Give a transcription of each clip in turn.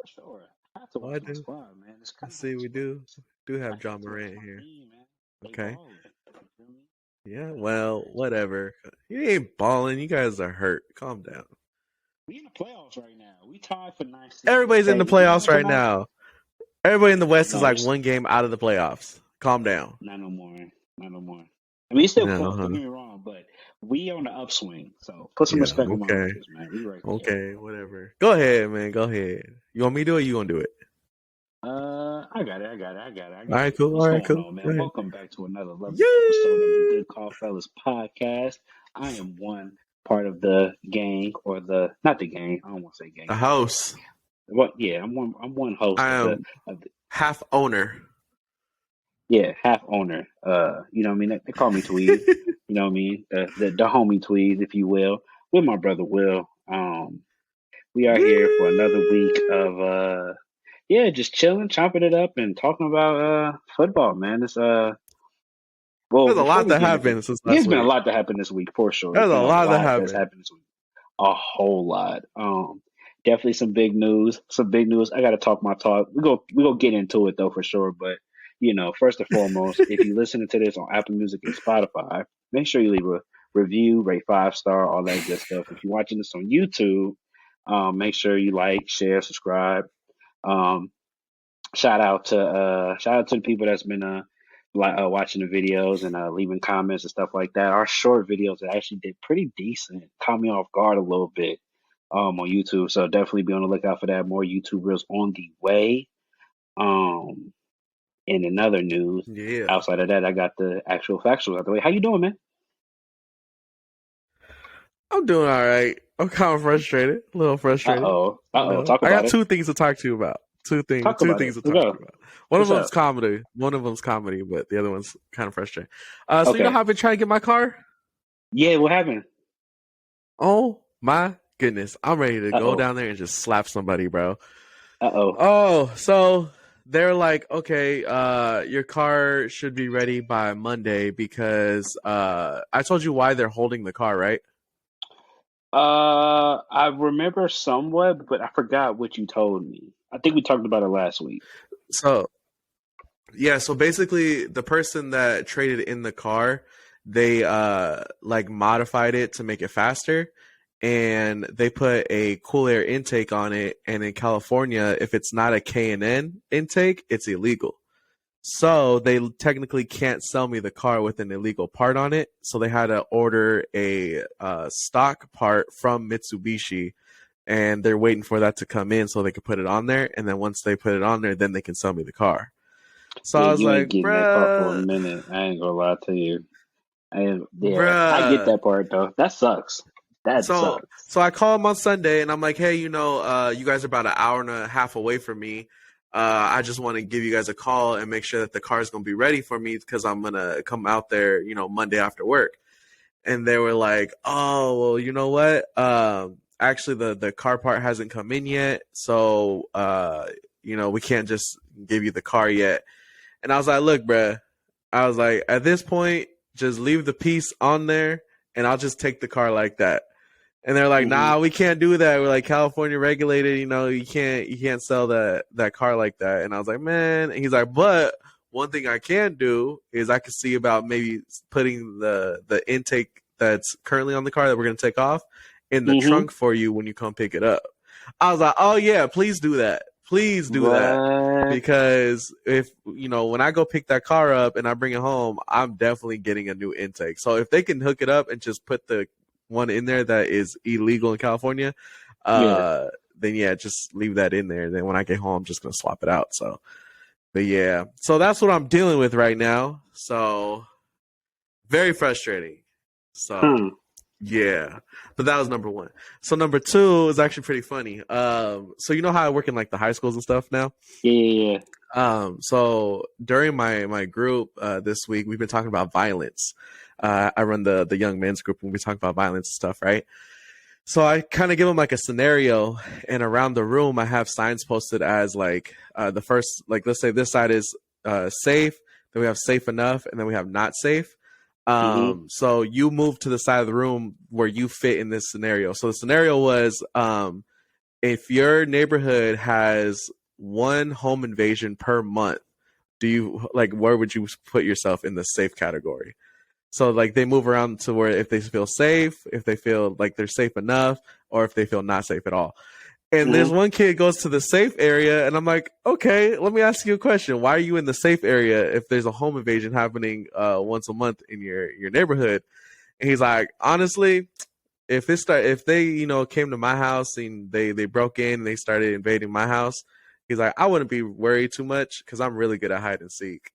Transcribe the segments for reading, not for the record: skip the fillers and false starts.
For sure. I have to Oh, watch I my do. squad, man. It's I kind of see. We underrated. do I have have John to watch Morant my here. team, man. They Okay. balling. You feel me? Yeah. They balling Well, this week. whatever. You ain't balling. You guys are hurt. Calm down. We in the playoffs right now. We tied for ninth seed. Everybody's in the Okay, we playoffs moving right on. now. Everybody in the West is No, like one game out of the playoffs. Calm down. not no more. Not no more. I mean, it's still No. close. Don't Huh? get me wrong, but we on the upswing. So put some Yeah. respect on my Okay. Lakers, man. We right there. Okay. Whatever. Go ahead, man. Go ahead. You want me to do it? You gonna do it? I got it. I got it. I got it. I All got right. it. Cool. What's All right. going Cool. on, Go man? ahead. Welcome back to another lovely episode of the Yay! Good Call Fellas podcast. I am one part of the gang, or the not the gang. I don't want to say gang. The That's bad. house. What? Yeah, I'm one. I'm one host I am of the half owner. yeah, half owner. You know what I mean? They call me Tweez. You know what I mean? The homie Tweez, if you will, with my brother Will. We are here for another week Woo! of yeah, just chilling, chopping it up, and talking about football, man. It's well, There's a before lot we that get into happened since there's last been a week. lot that happened this week for sure. There's There's a been a lot that lot that's happened. happened this week. A whole lot. Definitely some big news. Some big news. I gotta talk my talk. We go get into it though for sure. But first and foremost, if you're listening to this on Apple Music and Spotify, make sure you leave a review, rate 5-star, all that good stuff. If you're watching this on YouTube, make sure you like, share, subscribe. Um, shout out to the people that's been watching the videos and leaving comments and stuff like that. Our short videos actually did pretty decent. Caught me off guard a little bit on YouTube, so definitely be on the lookout for that. More YouTube reels on the way. Um, and in other news, Yeah. outside of that, I got the actual factuals out the way. How you doing, man? I'm doing all right. I'm kind of frustrated. A little Uh frustrated. oh, Talk I about got it. two things to talk to you about. Talk Two about it. things to Let's talk to go. you about. One of What's them's up? comedy. One of them's comedy, but the other one's kind of frustrating. So you know Okay. how I've been trying to get my car? Yeah, what happened? Oh my goodness. I'm ready to Uh go oh. down there and just slap somebody, bro. Uh oh. Oh, so they're like, okay, your car should be ready by Monday because I told you why they're holding the car, right? I remember somewhat, but I forgot what you told me. I think we talked about it last week. So yeah, so basically the person that traded in the car, they like modified it to make it faster and they put a cool air intake on it, and in California if it's not a K&N intake, it's illegal. So they technically can't sell me the car with an illegal part on it. So they had to order a stock part from Mitsubishi, and they're waiting for that to come in so they can put it on there. And then once they put it on there, then they can sell me the car. So Yeah, I was you ain't like, getting that car for a bruh, minute. I ain't gonna lie to you. Yeah, I get bruh. that part though. That sucks. That So sucks. so I call him on Sunday and I'm like, hey, you guys are about an hour and a half away from me. I just want to give you guys a call and make sure that the car is gonna be ready for me because I'm gonna come out there, Monday after work. And they were like, oh, well, you know what? Actually, the car part hasn't come in yet, so we can't just give you the car yet. And I was like, look, bruh, I was like, at this point, just leave the piece on there, and I'll just take the car like that. And they're like, Hmm. nah, we can't do that. We're like California regulated, you can't sell that car like that. And I was like, man. And he's like, but one thing I can do is I can see about maybe putting the intake that's currently on the car that we're gonna take off in the Hmm. trunk for you when you come pick it up. I was like, oh yeah, please do that. Please do that. What? Because if when I go pick that car up and I bring it home, I'm definitely getting a new intake. So if they can hook it up and just put the one in there that is illegal in California, Yeah. then yeah, just leave that in there. Then when I get home, I'm just gonna swap it out. So, but yeah, so that's what I'm dealing with right now. So very frustrating. So Hmm. yeah, but that was number one. So number two is actually pretty funny. So you know how I work in like the high schools and stuff now. Yeah. Yeah. Yeah. So during my group this week, we've been talking about violence. I run the young men's group when we talk about violence and stuff, right? So I kind of give them like a scenario, and around the room, I have signs posted as like the first, like let's say this side is safe, then we have safe enough, and then we have not safe. Hmm. So you move to the side of the room where you fit in this scenario. So the scenario was if your neighborhood has one home invasion per month, do you like where would you put yourself in the safe category? So like they move around to where if they feel safe, if they feel like they're safe enough, or if they feel not safe at all. And there's Hmm. one kid goes to the safe area, and I'm like, okay, let me ask you a question. Why are you in the safe area if there's a home invasion happening once a month in your neighborhood? And he's like, honestly, if they came to my house and they broke in and they started invading my house, he's like, I wouldn't be worried too much because I'm really good at hide and seek.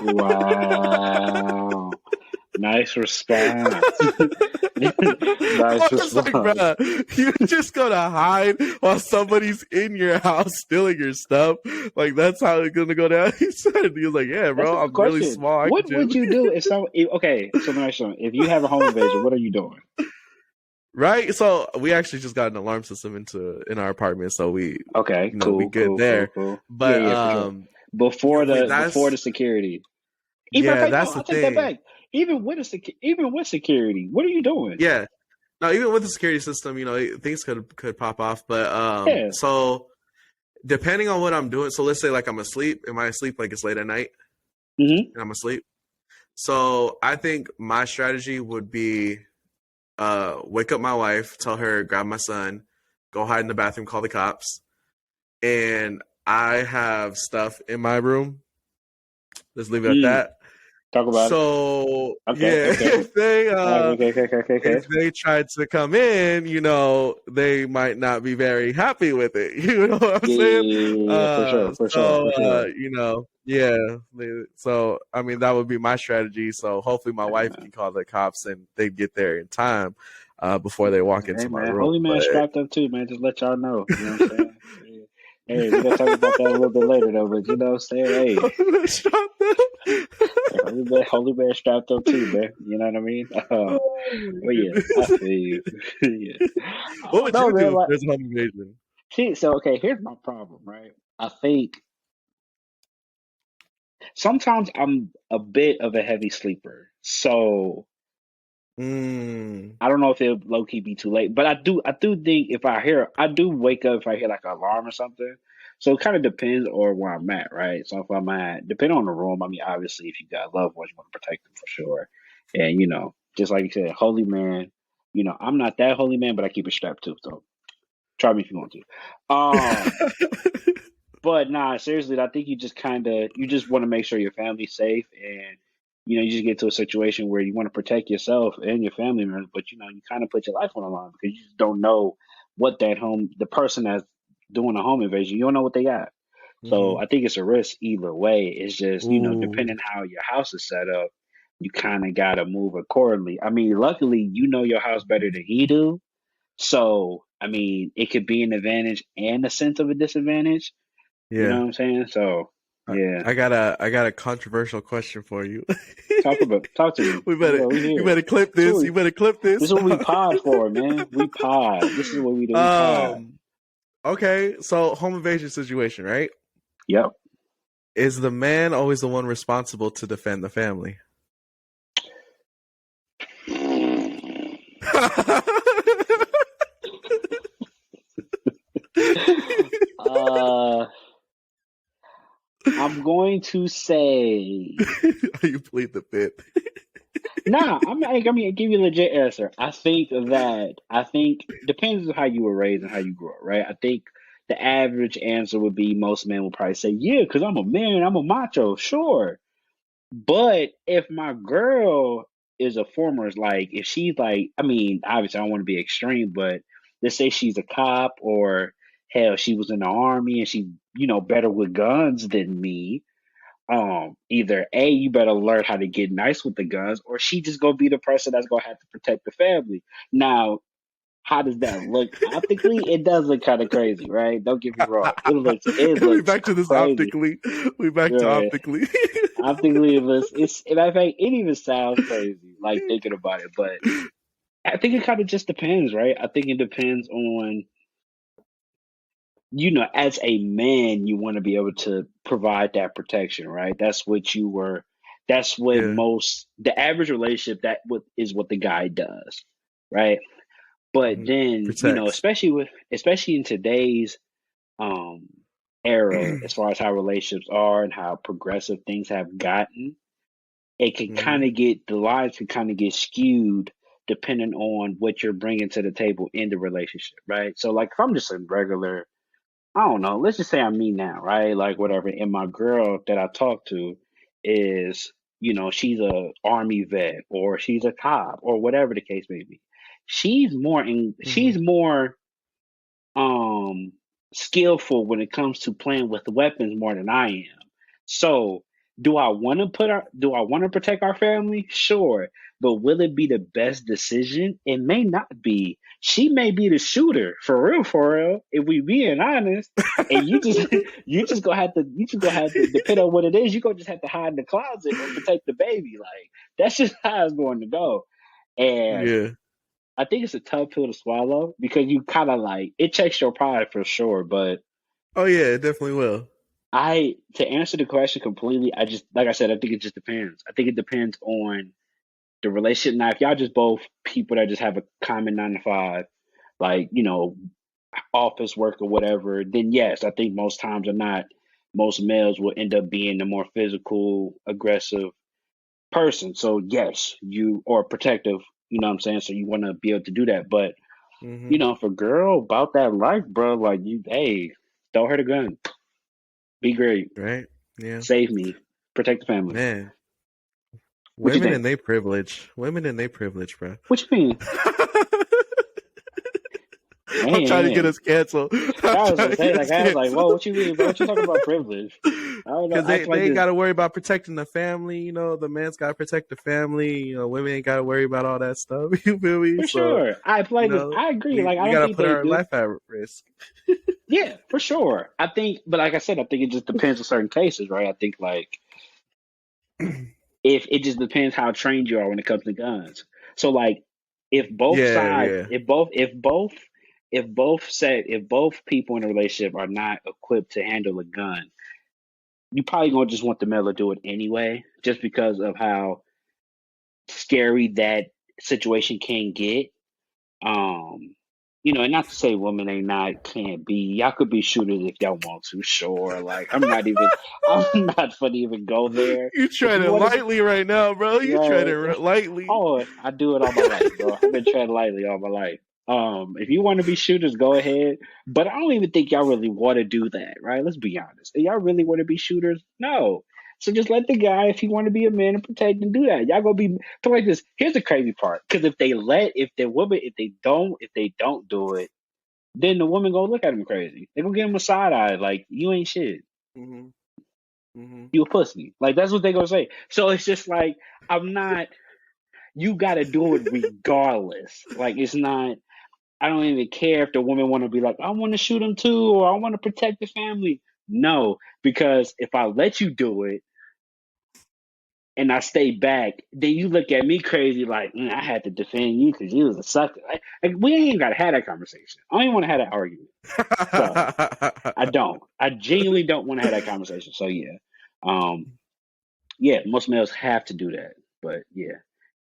Wow. Nice response. I Nice was like, response. bro, you just gonna hide while somebody's in your house stealing your stuff? Like that's how it's gonna go down. He was like, yeah, That's a bro, good I'm really question. small. I could What would just you do if okay, so let me ask you something. If you have a home invasion, what are you doing? right. So we actually just got an alarm system in our apartment, so Okay, we cool, good cool, cool, there. cool. Yeah, But yeah, for sure. Before that's the security. Even in yeah, fact, that's no, the I'll take that thing. back. Even with security, what are you doing? Yeah. Now, even with the security system, things could pop off. But Yeah. so depending on what I'm doing, so let's say like I'm asleep. Am I asleep like it's late at night Hmm. and I'm asleep? So I think my strategy would be wake up my wife, tell her grab my son, go hide in the bathroom, call the cops, and I have stuff in my room. Let's leave it at Mm. that. Talk about it. So Okay, yeah, okay. Okay, okay, okay, okay, if okay. they tried to come in, they might not be very happy with it. You know what I'm Yeah, yeah, saying? yeah, yeah, yeah, yeah, for sure, for sure, for sure. Yeah. So I mean, that would be my strategy. So hopefully, my wife can call the cops and they get there in time before they walk Hey into my man, room. Holy Man But strapped up too, man. Just let y'all know. You know what I'm saying? Yeah. Hey, we're gonna talk about that a little bit later though, but you know what I'm saying? Hey, stop that. hey, Holy Man strapped up too, man. You know what I mean? Oh my But yeah, I goodness. feel you. Yeah. I What don't would know, you man. do if Like, there's a home invasion? see, so okay, here's my problem, right? I think sometimes I'm a bit of a heavy sleeper, so Mm, I don't know if it'll low key be too late, but I do think if I do wake up if I hear like an alarm or something. So it kind of depends on where I'm at, right? So if I'm at, depending on the room, I mean, obviously, if you got loved ones, you want to protect them for sure. And, just like you said, holy man, I'm not that holy man, but I keep it strapped too. So try me if you want to. But nah, seriously, I think you just want to make sure your family's safe and you just get to a situation where you want to protect yourself and your family members, but you kind of put your life on the line because you just don't know what the person that's doing a home invasion, you don't know what they got. So hmm. I think it's a risk either way. It's just, Ooh, depending how your house is set up, you kind of got to move accordingly. I mean, luckily, you know your house better than he do. So, I mean, it could be an advantage and a sense of a disadvantage. You know yeah. what I'm saying? So, yeah. I got a controversial question for you. Talk to me. We You here. better clip This is this. You better clip this this. is what we pod for, man. We pod. This is what we do. We pod. um. Okay. So home invasion situation, right? Yep. Is the man always the one responsible to defend the family? Uh, I'm going to say, You plead the fifth. nah. I mean, give you a legit answer. I think depends on how you were raised and how you grew up, right? I think the average answer would be most men will probably say, yeah, because I'm a man, I'm a macho, sure. But if my girl is a former, like if she's like, I mean, obviously I don't want to be extreme, but let's say she's a cop or hell, she was in the army and she, better with guns than me. Either A, you better learn how to get nice with the guns, or she just gonna be the person that's gonna have to protect the family. Now, how does that look optically? It does look kind of crazy, right? Don't get me wrong. It We looks back to this crazy. optically. We back to Right. optically. Optically, it's in fact, it even sounds crazy, like thinking about it. But I think it kind of just depends, right? I think it depends on, as a man, you want to be able to provide that protection, right? That's what Yeah. the average relationship, is what the guy does, right? But Mhm. then, Protects. especially in today's um era, as far as how relationships are and how progressive things have gotten, it can kind Hmm. of get the lines can kind of get skewed depending on what you're bringing to the table in the relationship, right? So, like, if I'm just a regular, I don't know, let's just say I'm me now, right? Like, whatever, and my girl that I talk to is, she's a army vet or she's a cop or whatever the case may be. Hmm. She's more um skillful when it comes to playing with weapons more than I am. So, do I want to protect our family? Sure. But will it be the best decision? It may not be. She may be the shooter, for real, if we being honest. And you just gonna have to depend on what it is, you gonna just have to hide in the closet or protect the baby. Like, that's just how it's going to go. And Yeah. I think it's a tough pill to swallow because you kind of like it checks your pride for sure. But Oh yeah, it definitely will. to answer the question completely, I just like I said, I think it just depends. I think it depends on the relationship. Now, if y'all just both people that just have a common 9 to 5, like office work or whatever, then yes, I think most times or not, most males will end up being the more physical, aggressive person. So yes, you or protective. You know what I'm saying? So you want to be able to do that, but Hmm. for girl about that life, bro, like hey, throw her the gun. Be great. Right? Yeah. Save me. Protect the family. Man, What you women think? and they privilege. Women and they privilege, bro. What you mean? I'm trying to get Man, us canceled. I'm I was trying gonna to say, get like, us I was like, whoa, canceled. what you mean, bro? What you talking about privilege? I don't know. Because Act like they ain't this. got to worry about protecting the family. The man's got to protect the family. Women ain't got to worry about all that stuff. You feel me? For So, sure. I feel like this. I agree. Like, I we don't got to think put they our do. life at risk. Yeah, for sure. I think, but like I said, I think it just depends on certain cases, right? I think like if it just depends how trained you are when it comes to guns. So like if both Yeah, sides yeah. if both people in a relationship are not equipped to handle a gun, you probably gonna just want the male to do it anyway, just because of how scary that situation can get. Um, and not to say women ain't not can't be. Y'all could be shooters if y'all want to. Sure, like I'm not gonna even go there. You If you treading want to be, lightly right now, bro. You right? treading lightly. Oh, I do it all my life, bro. I've been treading lightly all my life. If you want to be shooters, go ahead. But I don't even think y'all really want to do that, right? Let's be honest. Do y'all really want to be shooters? No. So just let the guy, if he want to be a man and protect and do that. Y'all gonna be so like this. Here's the crazy part, because if they don't do it, then the woman gonna look at him crazy. They gonna give him a side eye, like you ain't shit. Hmm. Hmm. You a pussy. Like that's what they gonna say. So it's just like I'm not. You got to do it regardless. Like it's not. I don't even care if the woman want to be like, I want to shoot him too, or I want to protect the family. No, because if I let you do it and I stay back, then you look at me crazy like I had to defend you because you was a sucker. Like, we ain't got to have that conversation. I don't even want to have that argument. So I don't. I genuinely don't want to have that conversation. So um, yeah, most males have to do that. But yeah,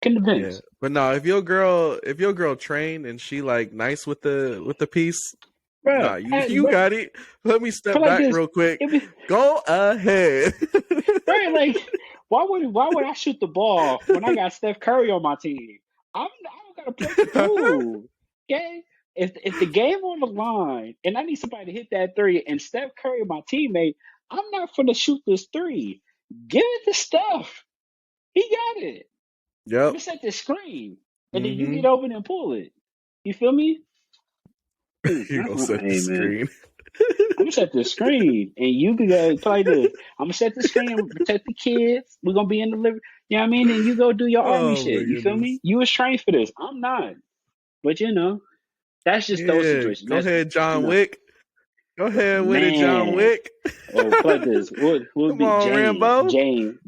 it Yeah, depends. but no, if your girl trained and she like nice with the piece, Bro, nah, you got it. Let me put step like back this. real quick. It be, Go ahead. right, like why would I shoot the ball when I got Steph Curry on my team? I don't got a point to prove. Okay, if the game on the line and I need somebody to hit that three and Steph Curry my teammate, I'm not gonna shoot this three. Give it to Steph. He got it. I'm Yep. gonna set this screen and then you get Hmm. open and pull it. You feel me? You gonna set the Hey man. screen? I'm gonna set the screen, and you can go play this. I'm gonna set the screen. I'm gonna protect the kids. We're gonna be in the living. You know what I mean? And you go do your army Oh my shit. You feel me? goodness. You was trained for this. I'm not, but that's just those Yeah, situations. go That's ahead, you John know, Wick. Go ahead with it, John man. Wick. Oh, play this. What would Come be on, Rambo. Jane.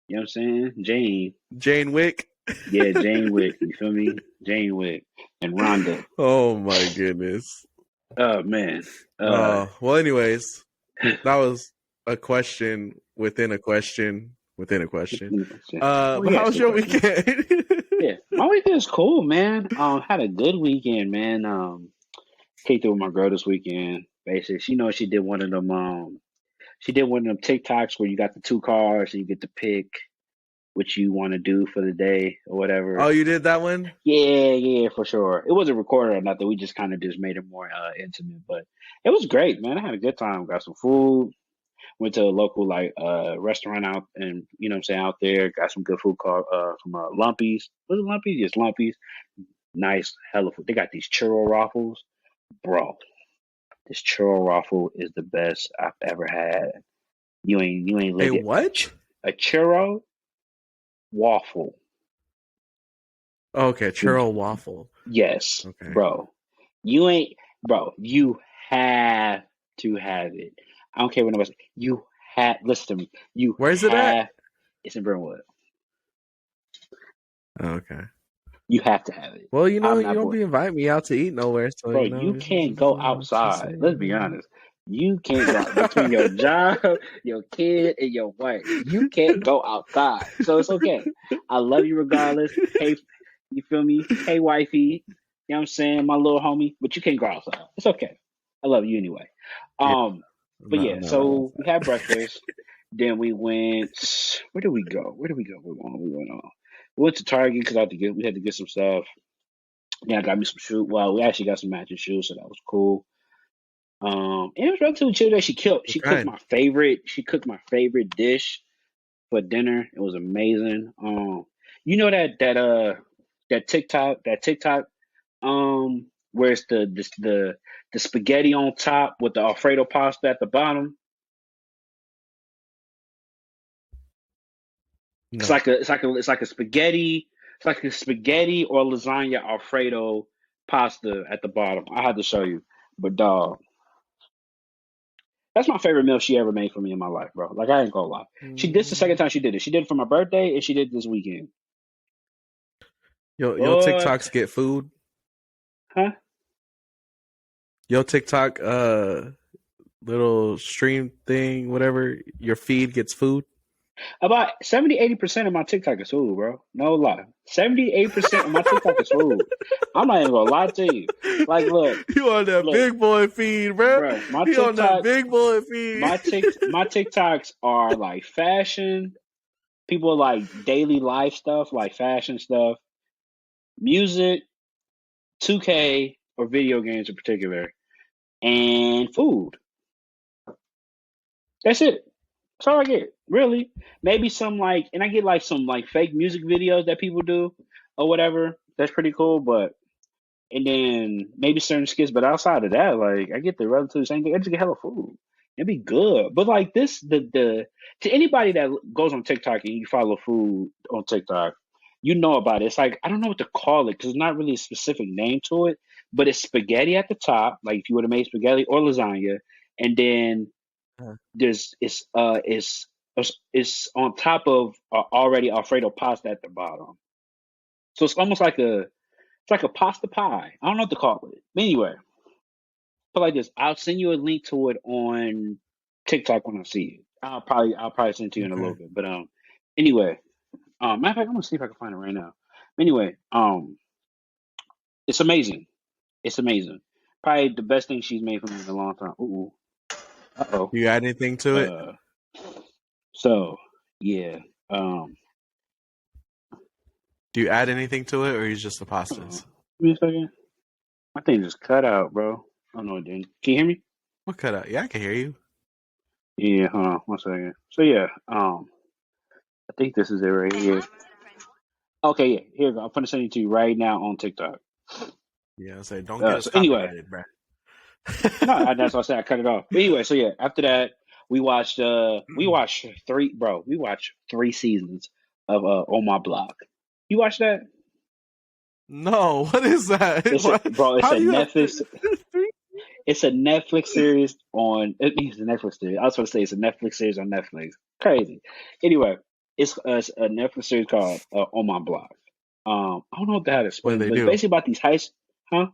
You know what I'm saying? Jane. Jane Wick. Yeah, Jane Wick. You feel me? Jane Wick and Rhonda. Oh my goodness. Oh man. Uh, Well, anyways, that was a question within a question within a question. well, But you how asked was the your question. weekend? Yeah, my weekend is cool, man. Had a good weekend, man. Came through with my girl this weekend. Basically, she knows she did one of them. She did one of them TikToks where you got the two cars and you get to pick what you want to do for the day or Oh, whatever. you did that one? Yeah, yeah, for sure. It wasn't recorded or nothing. We just kind of just made it more intimate, but it was great, man. I had a good time. Got some food. Went to a local like restaurant out and what I'm saying out there. Got some good food called from Lumpy's. Was it Lumpy's? Yes, Lumpy's. Nice, hella food. They got these churro waffles, bro. This churro waffle is the best I've ever had. You ain't A lived it. what? A churro waffle. Okay, You churro waffle. yes, Okay. bro. You ain't bro. You have to have it. I don't care what nobody. You have listen to me. You Where's it at? have. It's in Brentwood. Okay. You have to have it. Well, I'm you not don't boy. be inviting me out to eat nowhere, so Bro, you can't go just outside. Let's be saying. honest. You can't go out between your job, your kid, and your wife. You can't go outside. So it's okay. I love you regardless. Hey, you feel me? Hey, wifey. You know what I'm saying? My little homie. But you can't go outside. It's okay. I love you anyway. Yeah, Um, but I'm yeah, not allowed so we outside. had breakfast. Then we went. Where did we go? Where did we go? We went to Target because we had to get some stuff. Yeah, I got me some shoes. Well, we actually got some matching shoes, so that was cool. And it was relatively chill day. What She cooked kind? my favorite. She cooked my favorite dish for dinner. It was amazing. You know that TikTok where it's the spaghetti on top with the Alfredo pasta at the bottom. It's No. like a spaghetti. It's like a spaghetti or lasagna Alfredo pasta at the bottom. I had to show you, but dog. That's my favorite meal she ever made for me in my life, bro. Like I ain't gonna lie. This the second Mm. time she did it. She did it for my birthday and she did it this weekend. Yo, Boy, TikToks get food. huh? Yo, TikTok, little stream thing, whatever. Your feed gets food. About 70-80% of my TikTok is food, bro. No lie. 78% of my TikTok is food. I'm not even gonna lie to you. Like, You on that look, big boy feed, bro? bro. You on that big boy feed? My TikToks are like fashion. People like daily life stuff, like fashion stuff, music, 2K, or video games in particular, and food. That's it. That's all I get, really. Maybe some like, and I get like some like fake music videos that people do or whatever. That's pretty cool. But and then maybe certain skits. But outside of that, like I get the relatively same thing. I just get hella food. It'd be good. But like this, the to anybody that goes on TikTok and you follow food on TikTok, you know about it. It's like I don't know what to call it because it's not really a specific name to it. But it's spaghetti at the top, like if you would have made spaghetti or lasagna, and then Uh, there's it's on top of already Alfredo pasta at the bottom. So it's like a pasta pie. I don't know what to call it. But anyway, put like this. I'll send you a link to it on TikTok when I see it. I'll probably send it to you in a little okay. bit. But anyway, matter of fact, I'm gonna see if I can find it right now. Anyway, it's amazing. It's amazing. Probably the best thing she's made for me in a long time. Ooh, uh oh. You add anything to it? Uh, so yeah. Um, Do you add anything to it, or is just the hold on. pastas? Give me a second. My thing just cut out, bro. Oh no, it didn't. Can you hear me? What cut out? Yeah, I can hear you. Yeah, hold on, 1 second. So yeah, I think this is it right here. Okay, yeah, here we go. I'm gonna send it to you right now on TikTok. Yeah, I say don't get us So anyway, copyrighted, bro. no, that's why I said I cut it off. But anyway, so yeah, after that, we watched three, bro. We watched 3 seasons of On My Block. You watched that? No, what is that? It's a What? bro. It's How a do you have Netflix. three? It's a Netflix series on. It's a Netflix series. I was going to say it's a Netflix series on Netflix. Crazy. Anyway, it's a Netflix series called On My Block. I don't know how to What do explain it, they but it's do? basically about these huh?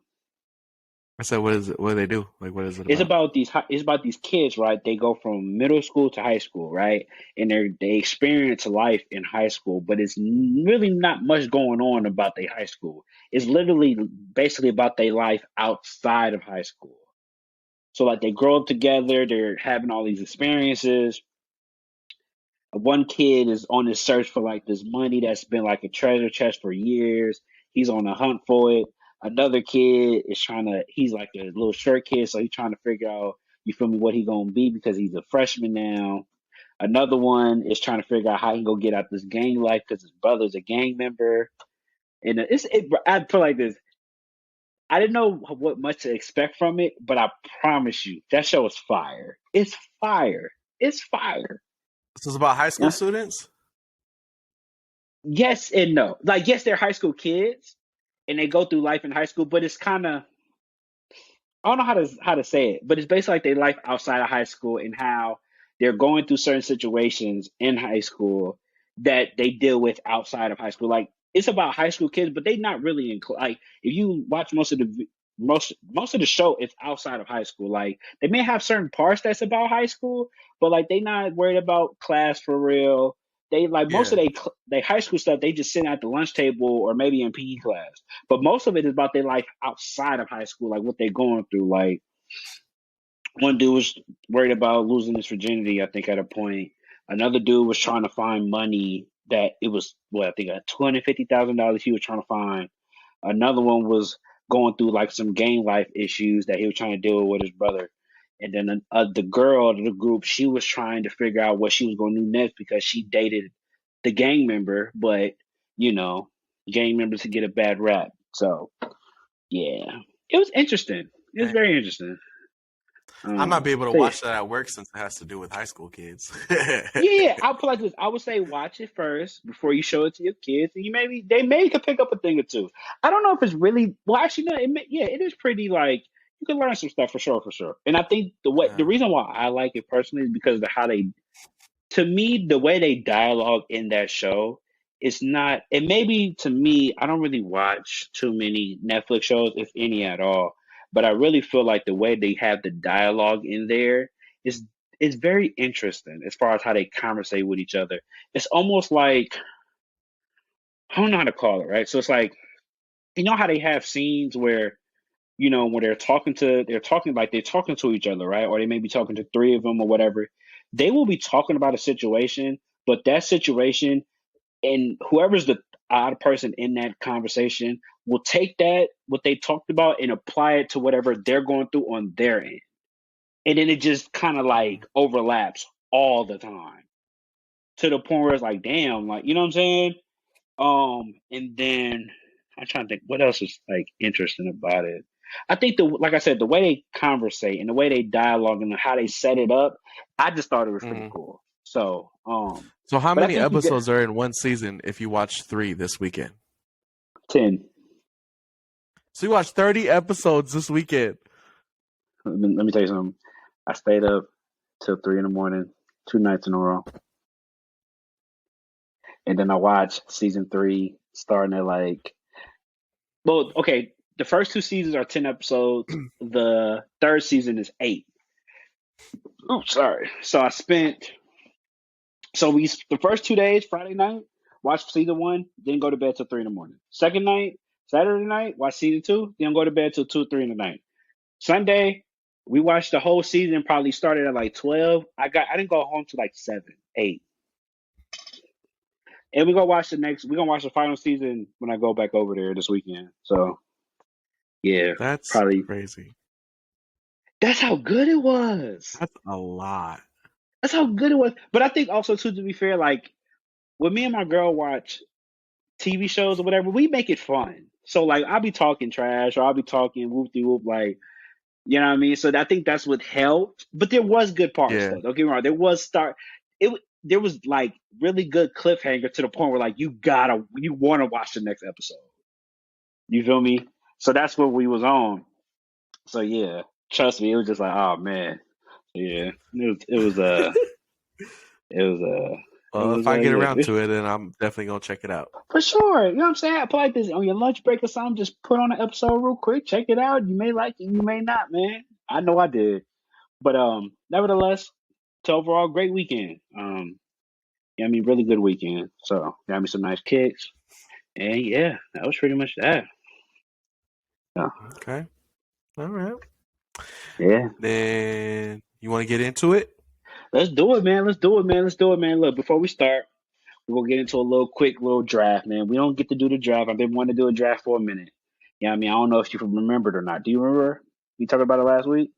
I said, what is it? What do they do? Like, what is it It's about? about it's about these kids, right? They go from middle school to high school, right? And they experience life in high school, but it's really not much going on about their high school. It's literally basically about their life outside of high school. So like they grow up together, they're having all these experiences. One kid is on his search for like this money that's been like a treasure chest for years. He's on a hunt for it. Another kid is he's like a little short kid, so he's trying to figure out, you feel me, what he gonna be because he's a freshman now. Another one is trying to figure out how he can go get out this gang life because his brother's a gang member. And I feel like this. I didn't know what much to expect from it, but I promise you, that show is fire. It's fire. It's fire. So it's about high school Yeah. students. Yes and no. Like, yes, they're high school kids and they go through life in high school, but it's kind of, I don't know how to say it, but it's basically like their life outside of high school and how they're going through certain situations in high school that they deal with outside of high school. Like it's about high school kids, but they not really in like if you watch most of the show, it's outside of high school. Like they may have certain parts that's about high school, but like they not worried about class for real. They like most of Yeah. they high school stuff. They just sit at the lunch table or maybe in PE class. But most of it is about their life outside of high school, like what they're going through. Like one dude was worried about losing his virginity, I think, at a point. Another dude was trying to find money that it was what I think $250,000 he was trying to find. Another one was going through like some gang life issues that he was trying to deal with his brother. And then the girl of the group, she was trying to figure out what she was going to do next because she dated the gang member, but you know, gang members get a bad rap. So yeah, it was interesting. It was Dang. very interesting. I might be able to But yeah, watch that at work since it has to do with high school kids. yeah, I'll put like this. I would say watch it first before you show it to your kids, and they may could pick up a thing or two. I don't know if it's really well. Actually, no. Yeah, it is pretty like you can learn some stuff for sure, for sure. And I think the Yeah. reason why I like it personally is because of how they, to me, the way they dialogue in that show, it's not. And maybe to me, I don't really watch too many Netflix shows, if any at all. But I really feel like the way they have the dialogue in there is is very interesting as far as how they conversate with each other. It's almost like I don't know how to call it, right? So it's like you know how they have scenes where when they're talking to each other, right? Or they may be talking to three of them or whatever. They will be talking about a situation, but that situation and whoever's the odd person in that conversation will take that what they talked about and apply it to whatever they're going through on their end. And then it just kind of like overlaps all the time to the point where it's like, damn, like, you know what I'm saying? And then I'm trying to think what else is like interesting about it. I think like I said, the way they conversate and the way they dialogue and how they set it up, I just thought it was pretty Mhm. cool. So, So how but I many think you get episodes are in one season if you watch 3 this weekend? 10. So you watched 30 episodes this weekend. Let me tell you something. I stayed up till 3 in the morning, 2 nights in a row, and then I watched season 3 starting at like, well, okay, the first two seasons are 10 episodes. The third season is 8. Oops, sorry. So I spent the first 2 days, Friday night, watched season 1, then go to bed till 3 in the morning. Second night, Saturday night, watch season 2, then go to bed till 2, 3 in the night. Sunday, we watched the whole season. Probably started at like 12. I didn't go home till like 7, 8. And we gonna watch the next. We gonna watch the final season when I go back over there this weekend. So yeah, That's probably crazy. that's how good it was. That's a lot. That's how good it was. But I think also too, to be fair, like when me and my girl watch TV shows or whatever, we make it fun. So like I'll be talking trash or I'll be talking whoop de whoop like you know what I mean. So I think that's what helped. But there was good parts Yeah. though. Don't get me wrong. There was like really good cliffhanger to the point where like you want to watch the next episode. You feel me? So that's what we was on. So yeah, trust me, it was just like, oh man, yeah, it was It Well, if was I get around yeah. to it, then I'm definitely gonna check it out. For sure. You know what I'm saying? Put like this on your lunch break or something, just put on an episode real quick, check it out. You may like it, you may not, man. I know I did. But nevertheless, it's overall great weekend. Yeah, I mean really good weekend. So got me some nice kicks. And yeah, that was pretty much that. So, Okay. All right. yeah. Then you want to get into it? Let's do it, man. Let's do it, man. Let's do it, man. Look, before we start, we're gonna get into a little quick little draft, man. We don't get to do the draft. I've been wanting to do a draft for a minute. Yeah, I mean, I don't know if you remembered or not. Do you remember? We talked about it last week.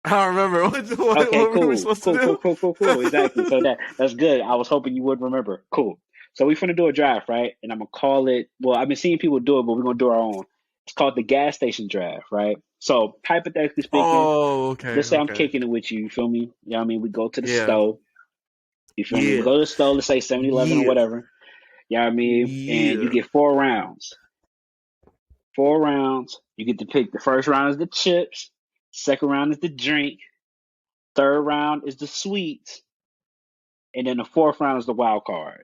I don't remember Okay, what were we cool, supposed to cool, cool, do. cool, cool, cool. Exactly. So that's good. I was hoping you would remember. Cool. So we're gonna do a draft, right? And I'm gonna call it. Well, I've been seeing people do it, but we're gonna do our own. It's called the gas station draft, right? So hypothetically speaking, Oh, okay, let's say I'm okay. kicking it with you. You feel me? You know what I mean? We go to the Yeah, stove. You feel me? We yeah, go to the stove. Let's say 7-Eleven or yeah, whatever. You know what I mean? And you yeah. get 4 rounds. 4 rounds. You get to pick. The first round is the chips. Second round is the drink. Third round is the sweets. And then the fourth round is the wild card.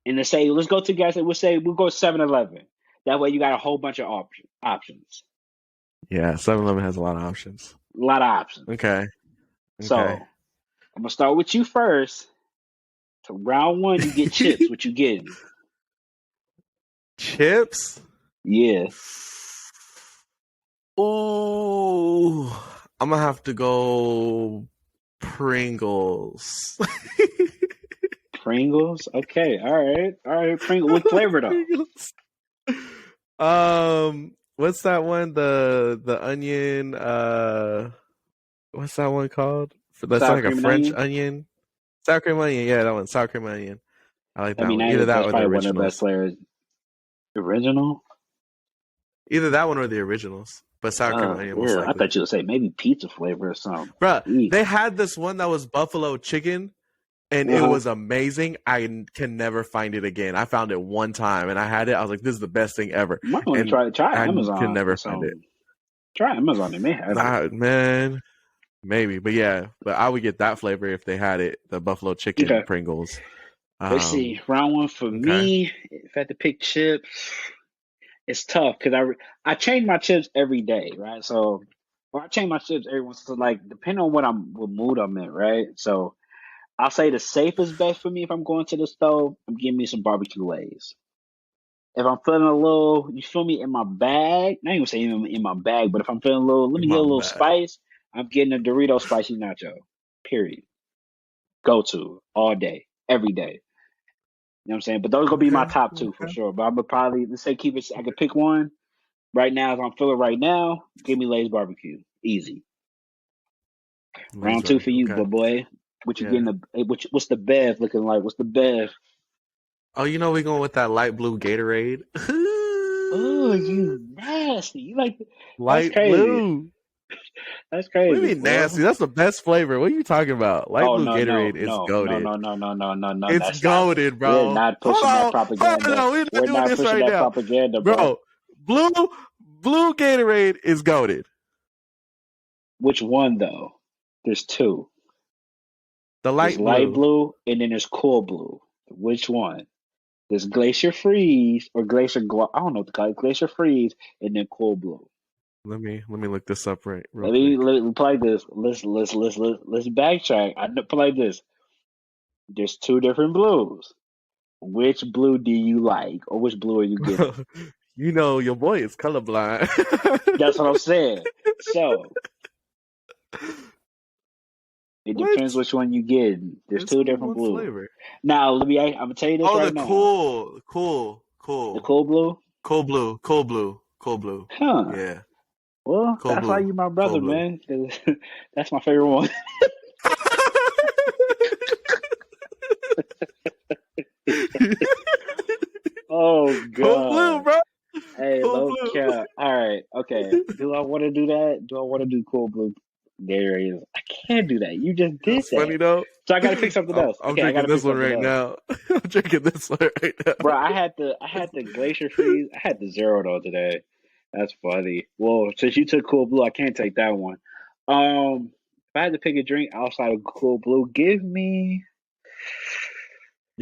And to say, let's go to guys. We'll say we'll go 7-Eleven. That way you got a whole bunch of options. Yeah, 7-Eleven has a lot of options. A lot of options. Okay, okay. So I'm gonna start with you first. So round one, you get chips. What you getting? Chips? Yeah, Oh, I'm gonna have to go Pringles. Pringles. Okay, all right. Pringles. What flavor though? Pringles. What's that one? The onion. What's that one called? That's Sour like a cream and French onion. onion. Sour cream onion. Yeah, that one. Sour cream onion. I like I that mean, one. Either that that's or the probably one of the best originals. flavors. Original. Either that one or the originals. But sour cream onion most Yeah. I likely. thought you would say maybe pizza flavor or something. Bruh, Eek. they had this one that was buffalo chicken and it Uh-huh. was amazing. I can never find it again. I found it one time and I had it. I was like, this is the best thing ever. Might want to And try I can Amazon or never find it. something. Try Amazon. They may have it. Nah, man, maybe. But yeah, but I would get that flavor if they had it, the buffalo chicken Okay. Pringles. Let's see. Round one for Okay. me. If I had to pick chips, it's tough because I change my chips every day, right? So I change my chips every once. So like depending on what mood I'm in, right? So I'll say the safest bet for me if I'm going to the stove, I'm getting me some barbecue lays. If I'm feeling a little, you feel me, in my bag, not even saying in my bag, but if I'm feeling a little, let me get a My little bad. spice, I'm getting a Dorito spicy nacho. Period. Go to all day, every day. You know what I'm saying? But those gonna be my Okay. top two for Okay. sure. But I'm gonna probably let's say keep it. I could pick one right now. If I'm feeling right now, give me Lay's barbecue. Easy. Lay's Round two for barbecue. you, Okay. boy. What you Yeah. getting? What's the bev looking like? What's the bev? Oh, you know we going with that light blue Gatorade. Oh, you nasty! You like that's Light crazy. blue. That's What do you crazy. mean nasty? Well, That's the best flavor. What are you talking about? Light oh blue no no Gatorade is no no goaded. no no no no no no. It's That's not. goaded, We're bro. not pushing that Hold propaganda. on. We're not We're doing not this pushing right that now, propaganda, bro. bro. Blue, blue Gatorade is goaded. Which one though? There's two. The There's light light blue. blue and then there's cool blue. Which one? There's Glacier Freeze or Glacier I don't know what to call it. Glacier Freeze and then cool blue. Let me look this up real Let me quick. let me play this. Let's backtrack. I play this. There's two different blues. Which blue do you like, or which blue are you getting? You know your boy is colorblind. That's what I'm saying. So it depends What? which one you getting. There's There's two only different one blues. flavor. Now let me. I'm gonna tell you this Oh, right the now. The cool cool blue, blue. huh? Yeah, Well, that's why you my cold brother, blue. man. 'Cause that's my favorite one. Oh Cold blue, God. bro. Hey, Cold low blue. cap. All right. Okay. Do I want to do that? Do I want to do cool blue Gatorade? I can't do that. You just did That's that. funny though. So I got to pick something else. I'm Okay, I got drinking to pick this one something right else. now. I'm drinking this one right now. Bro, I had the Glacier Freeze. I had the Zero though today. That's funny. Well, since you took Cool Blue, I can't take that one. Um, If I had to pick a drink outside of Cool Blue, You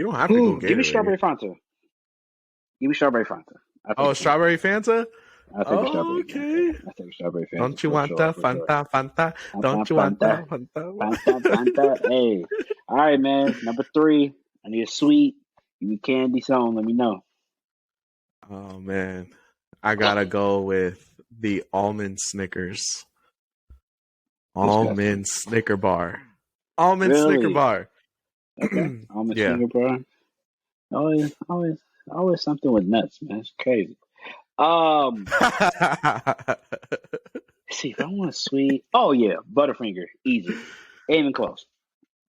don't have to go give me Gatorade. strawberry Fanta. Give me strawberry Fanta. I'll take Oh, a Fanta. strawberry Fanta. I'll take a strawberry Fanta. Okay. I'll take a strawberry Fanta Don't you for want sure, that for sure. Fanta, Fanta? Fanta, Don't you want Fanta, that Fanta? Fanta, Fanta. Hey, all right, man. Number 3. I need a sweet. Give me candy song. Let me know. Oh man, I gotta go with the almond Snickers. Disgusting. Almond Snicker bar. Almond Snicker Really? bar. Okay. Almond Yeah. finger, bro. Always, always, always something with nuts, man. It's crazy. Um, see if I want sweet. Oh yeah, Butterfinger, easy. Ain't even close.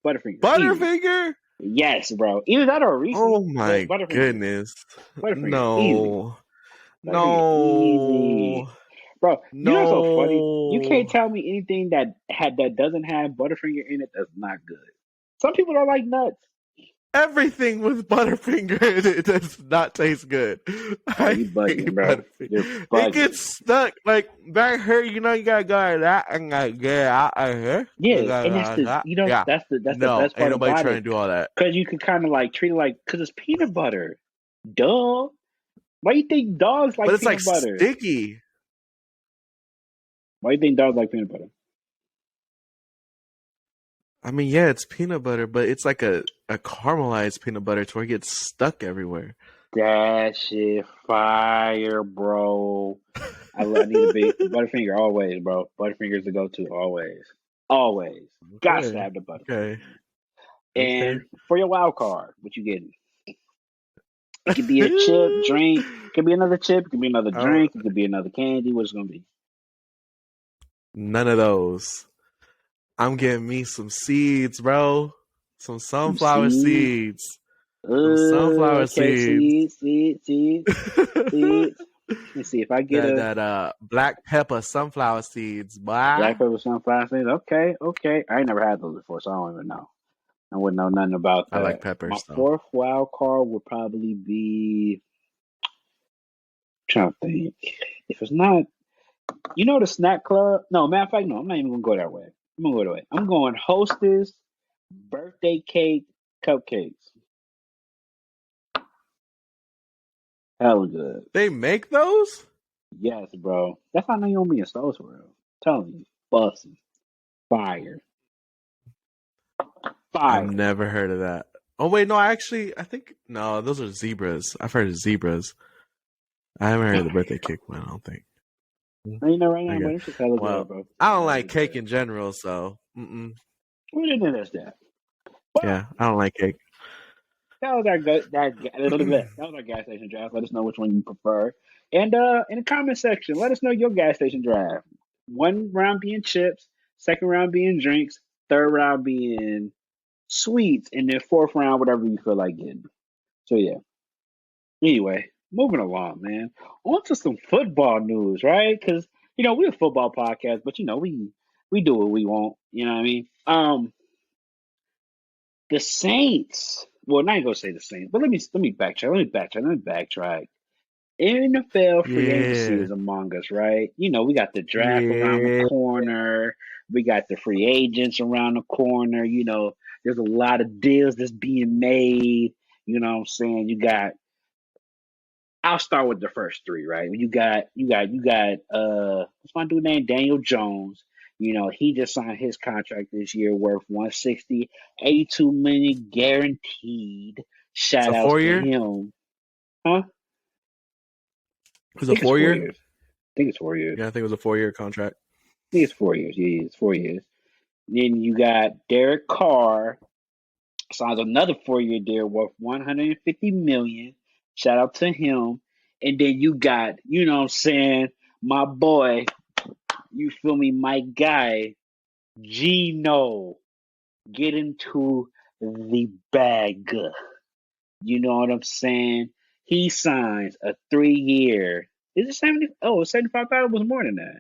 Butterfinger, easy. Butterfinger? Yes, bro. Either that or Reese's, Oh but my Butterfinger, goodness. Butterfinger, easy. No. Butterfinger, easy. No. Bro, you know what's so funny? You can't No. tell me anything that doesn't have Butterfinger in it that's not good. Some people don't like nuts. Everything with Butterfinger in it does not taste good. Bro, I you bugging, hate bro. You're Butterfinger. It bugging. gets stuck. Like back here, you gotta go like that and get out of here. You Yeah, gotta and go that's like the that. you know Yeah. that's the No, best ain't part nobody about trying it to do all that. because you could kind of like treat it like because it's peanut butter. Duh. Why you think dogs But like it's like peanut butter? sticky. Why you think dogs like peanut butter? I mean, yeah, it's peanut butter, but it's like a caramelized peanut butter to where it gets stuck everywhere. That shit fire, bro. I need a big Butterfinger always, bro. Butterfinger's the go-to always, always. Got to Okay. have the Okay. Butterfinger. Okay. And for your wild card, what you getting? It could be a chip, drink. It could be another chip. It could be another Oh, drink. It could be another candy. What's it gonna be? none of those. I'm getting me some seeds, bro. Some Some sunflower seeds. seeds. Some sunflower Okay, seeds. seeds. Let's see if I get a that black pepper sunflower seeds, boy. black pepper sunflower seeds. Okay, okay. I ain't never had those before, so I don't even know. I wouldn't know nothing about I like that. My peppers though. fourth wild card would probably be. Trying to think. If it's not, the snack club. No, matter of fact, no. I'm not even gonna go that way. I'm gonna go that way. I'm going Hostess birthday cake cupcakes. Hella good. They make those? Yes, bro. That's how Naomi and Stores for real. Telling you, busting, fire, I've fire. never heard of that. Oh wait, no, I think no, those are zebras. I've heard of zebras. I haven't heard of the birthday cake one, I don't think. You know, right now, but Okay. it's just hella good, Well, bro. I don't Hella like cake good. in general, so What did it that? But yeah, I don't like cake. that was our that was our gas station drive. Let us know which one you prefer, and in the comment section, let us know your gas station drive. One round being chips, second round being drinks, third round being sweets, and then fourth round whatever you feel like getting. So yeah. Anyway, moving along, man. On to some football news, right? Because we're a football podcast, but we do what we want. You know what I mean? The Saints. Well, not gonna say the Saints, but let me backtrack. Let me backtrack. NFL free agency Yeah. is among us, right? We got the draft around the Yeah. corner. We got the free agents around the corner. There's a lot of deals that's being made. You know what I'm saying? I'll start with the first three, right? You got what's my dude name? Daniel Jones. He just signed his contract this year worth 160, 82 million guaranteed. It's Shout a outs four to year? him. Huh? I It's a think it's 4 4 year? years. I think it's 4 years. Yeah, I think it was a 4 year contract. I think it's 4 years. Yeah, it's 4 years. Then you got Derek Carr signs another 4 year deal worth 150 million. Shout out to him. And then you got, what I'm saying, my boy, you feel me, my guy, Gino, get into the bag. You know what I'm saying? He signs a 3 year. Is it 70? Oh, 75,000 was more than that.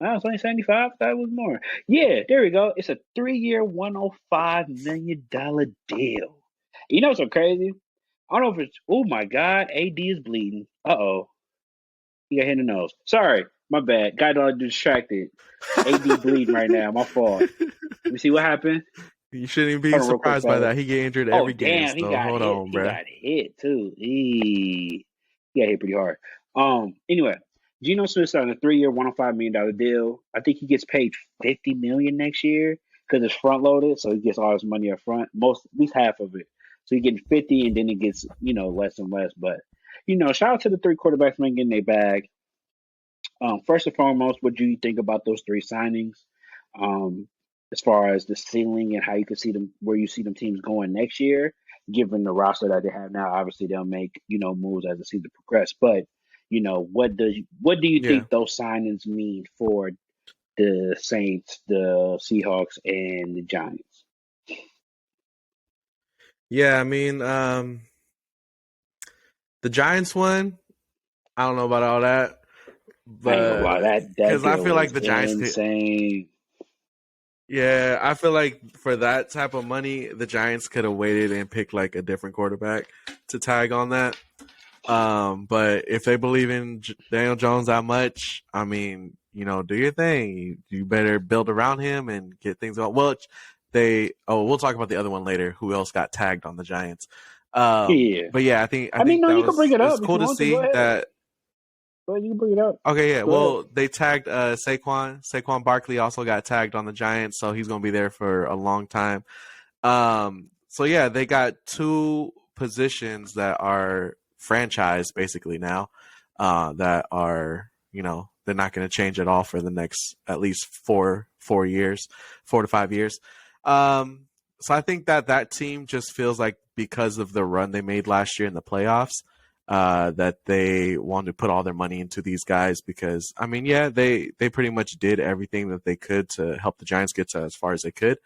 I was only 75. I thought it was more. Yeah, there we go. It's a 3 year, $105 million deal. You know what's so crazy? I don't know if it's. Oh my God, AD is bleeding. Uh oh, he got hit in the nose. Sorry, My bad. Got all distracted. AD bleeding right now. My fault. Let me see what happened. You shouldn't even be Hold on, real quick, surprised by fellas. that. He get injured Oh every game, damn, he so got hold hit. on, He bruh. got hit too. He got hit pretty hard. Anyway, Geno Smith signed a 3-year, $105 million deal. I think he gets paid $50 million next year because it's front loaded, so he gets all his money up front, most at least half of it. So he getting 50, and then it gets less and less. But shout out to the three quarterbacks man getting their bag. First and foremost, what do you think about those three signings? Um, as far as the ceiling and how you can see them, where you see them teams going next year, given the roster that they have now, obviously they'll make moves as the season progresses. But what do you Yeah, think those signings mean for the Saints, the Seahawks, and the Giants? yeah. I mean, the Giants one. I don't know about all that, I ain't gonna lie, but that because I deal feel like was the Giants could. insane. Yeah, I feel like for that type of money, the Giants could have waited and picked like a different quarterback to tag on that. But if they believe in Daniel Jones that much, I mean, do your thing. You better build around him and get things going. Well, we'll talk about the other one later. Who else got tagged on the Giants? Yeah, But yeah, I I mean, think no, that you can bring it it's up if cool you to want to. Go see ahead, that. you can bring it up. Okay, yeah. Go ahead. Well, they tagged Saquon Barkley also got tagged on the Giants, so he's gonna be there for a long time. So yeah, they got two positions that are franchise basically now, that are they're not going to change at all for the next at least 4 years, 4 to 5 years. So I think that team just feels like because of the run they made last year in the playoffs, that they wanted to put all their money into these guys because I mean, yeah, they pretty much did everything that they could to help the Giants get to as far as they could.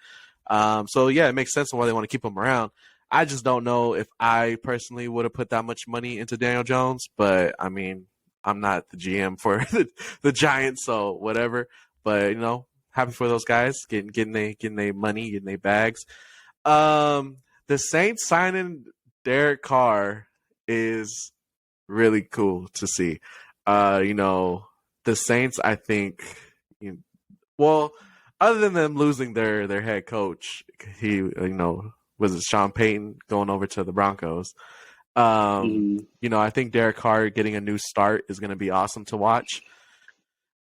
So yeah, it makes sense why they want to keep him around. I just don't know if I personally would have put that much money into Daniel Jones, but I mean, I'm not the GM for the Giants, so whatever. But happy for those guys getting they money, getting they bags. The Saints signing Derek Carr is really cool to see. The Saints, I think, well, other than them losing their head coach, he was it Sean Payton going over to the Broncos. Hmm. I think Derek Carr getting a new start is going to be awesome to watch.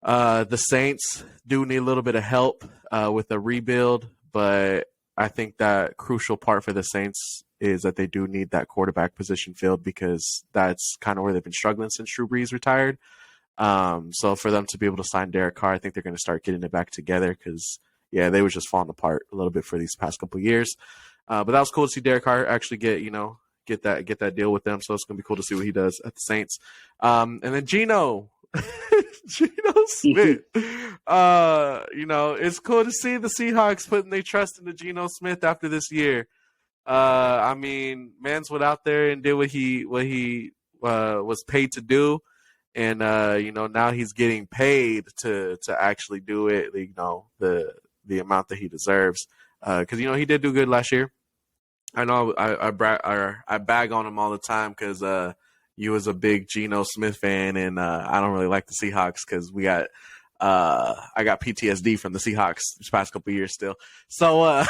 The Saints do need a little bit of help with the rebuild, but I think that crucial part for the Saints is that they do need that quarterback position filled because that's kind of where they've been struggling since Drew Brees retired. So for them to be able to sign Derek Carr, I think they're going to start getting it back together because, yeah, they were just falling apart a little bit for these past couple of years. But that was cool to see Derek Carr actually get that deal with them. So it's going to be cool to see what he does at the Saints. And then Geno, Geno Smith. It's cool to see the Seahawks putting their trust into Geno Smith after this year. I mean, man's went out there and did what he was paid to do, and now he's getting paid to actually do it. The amount that he deserves, because he did do good last year. I know I bag on him all the time because you was a big Geno Smith fan, and I don't really like the Seahawks because I got PTSD from the Seahawks this past couple years still. So,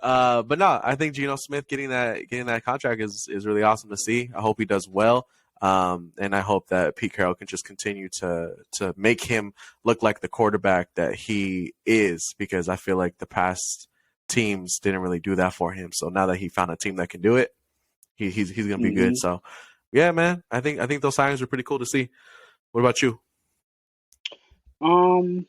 but no, I think Geno Smith getting that contract is really awesome to see. I hope he does well. And I hope that Pete Carroll can just continue to make him look like the quarterback that he is, because I feel like the past teams didn't really do that for him. So now that he found a team that can do it, he's gonna be good. Hmm. So yeah, man, I think those signings are pretty cool to see. What about you? Um,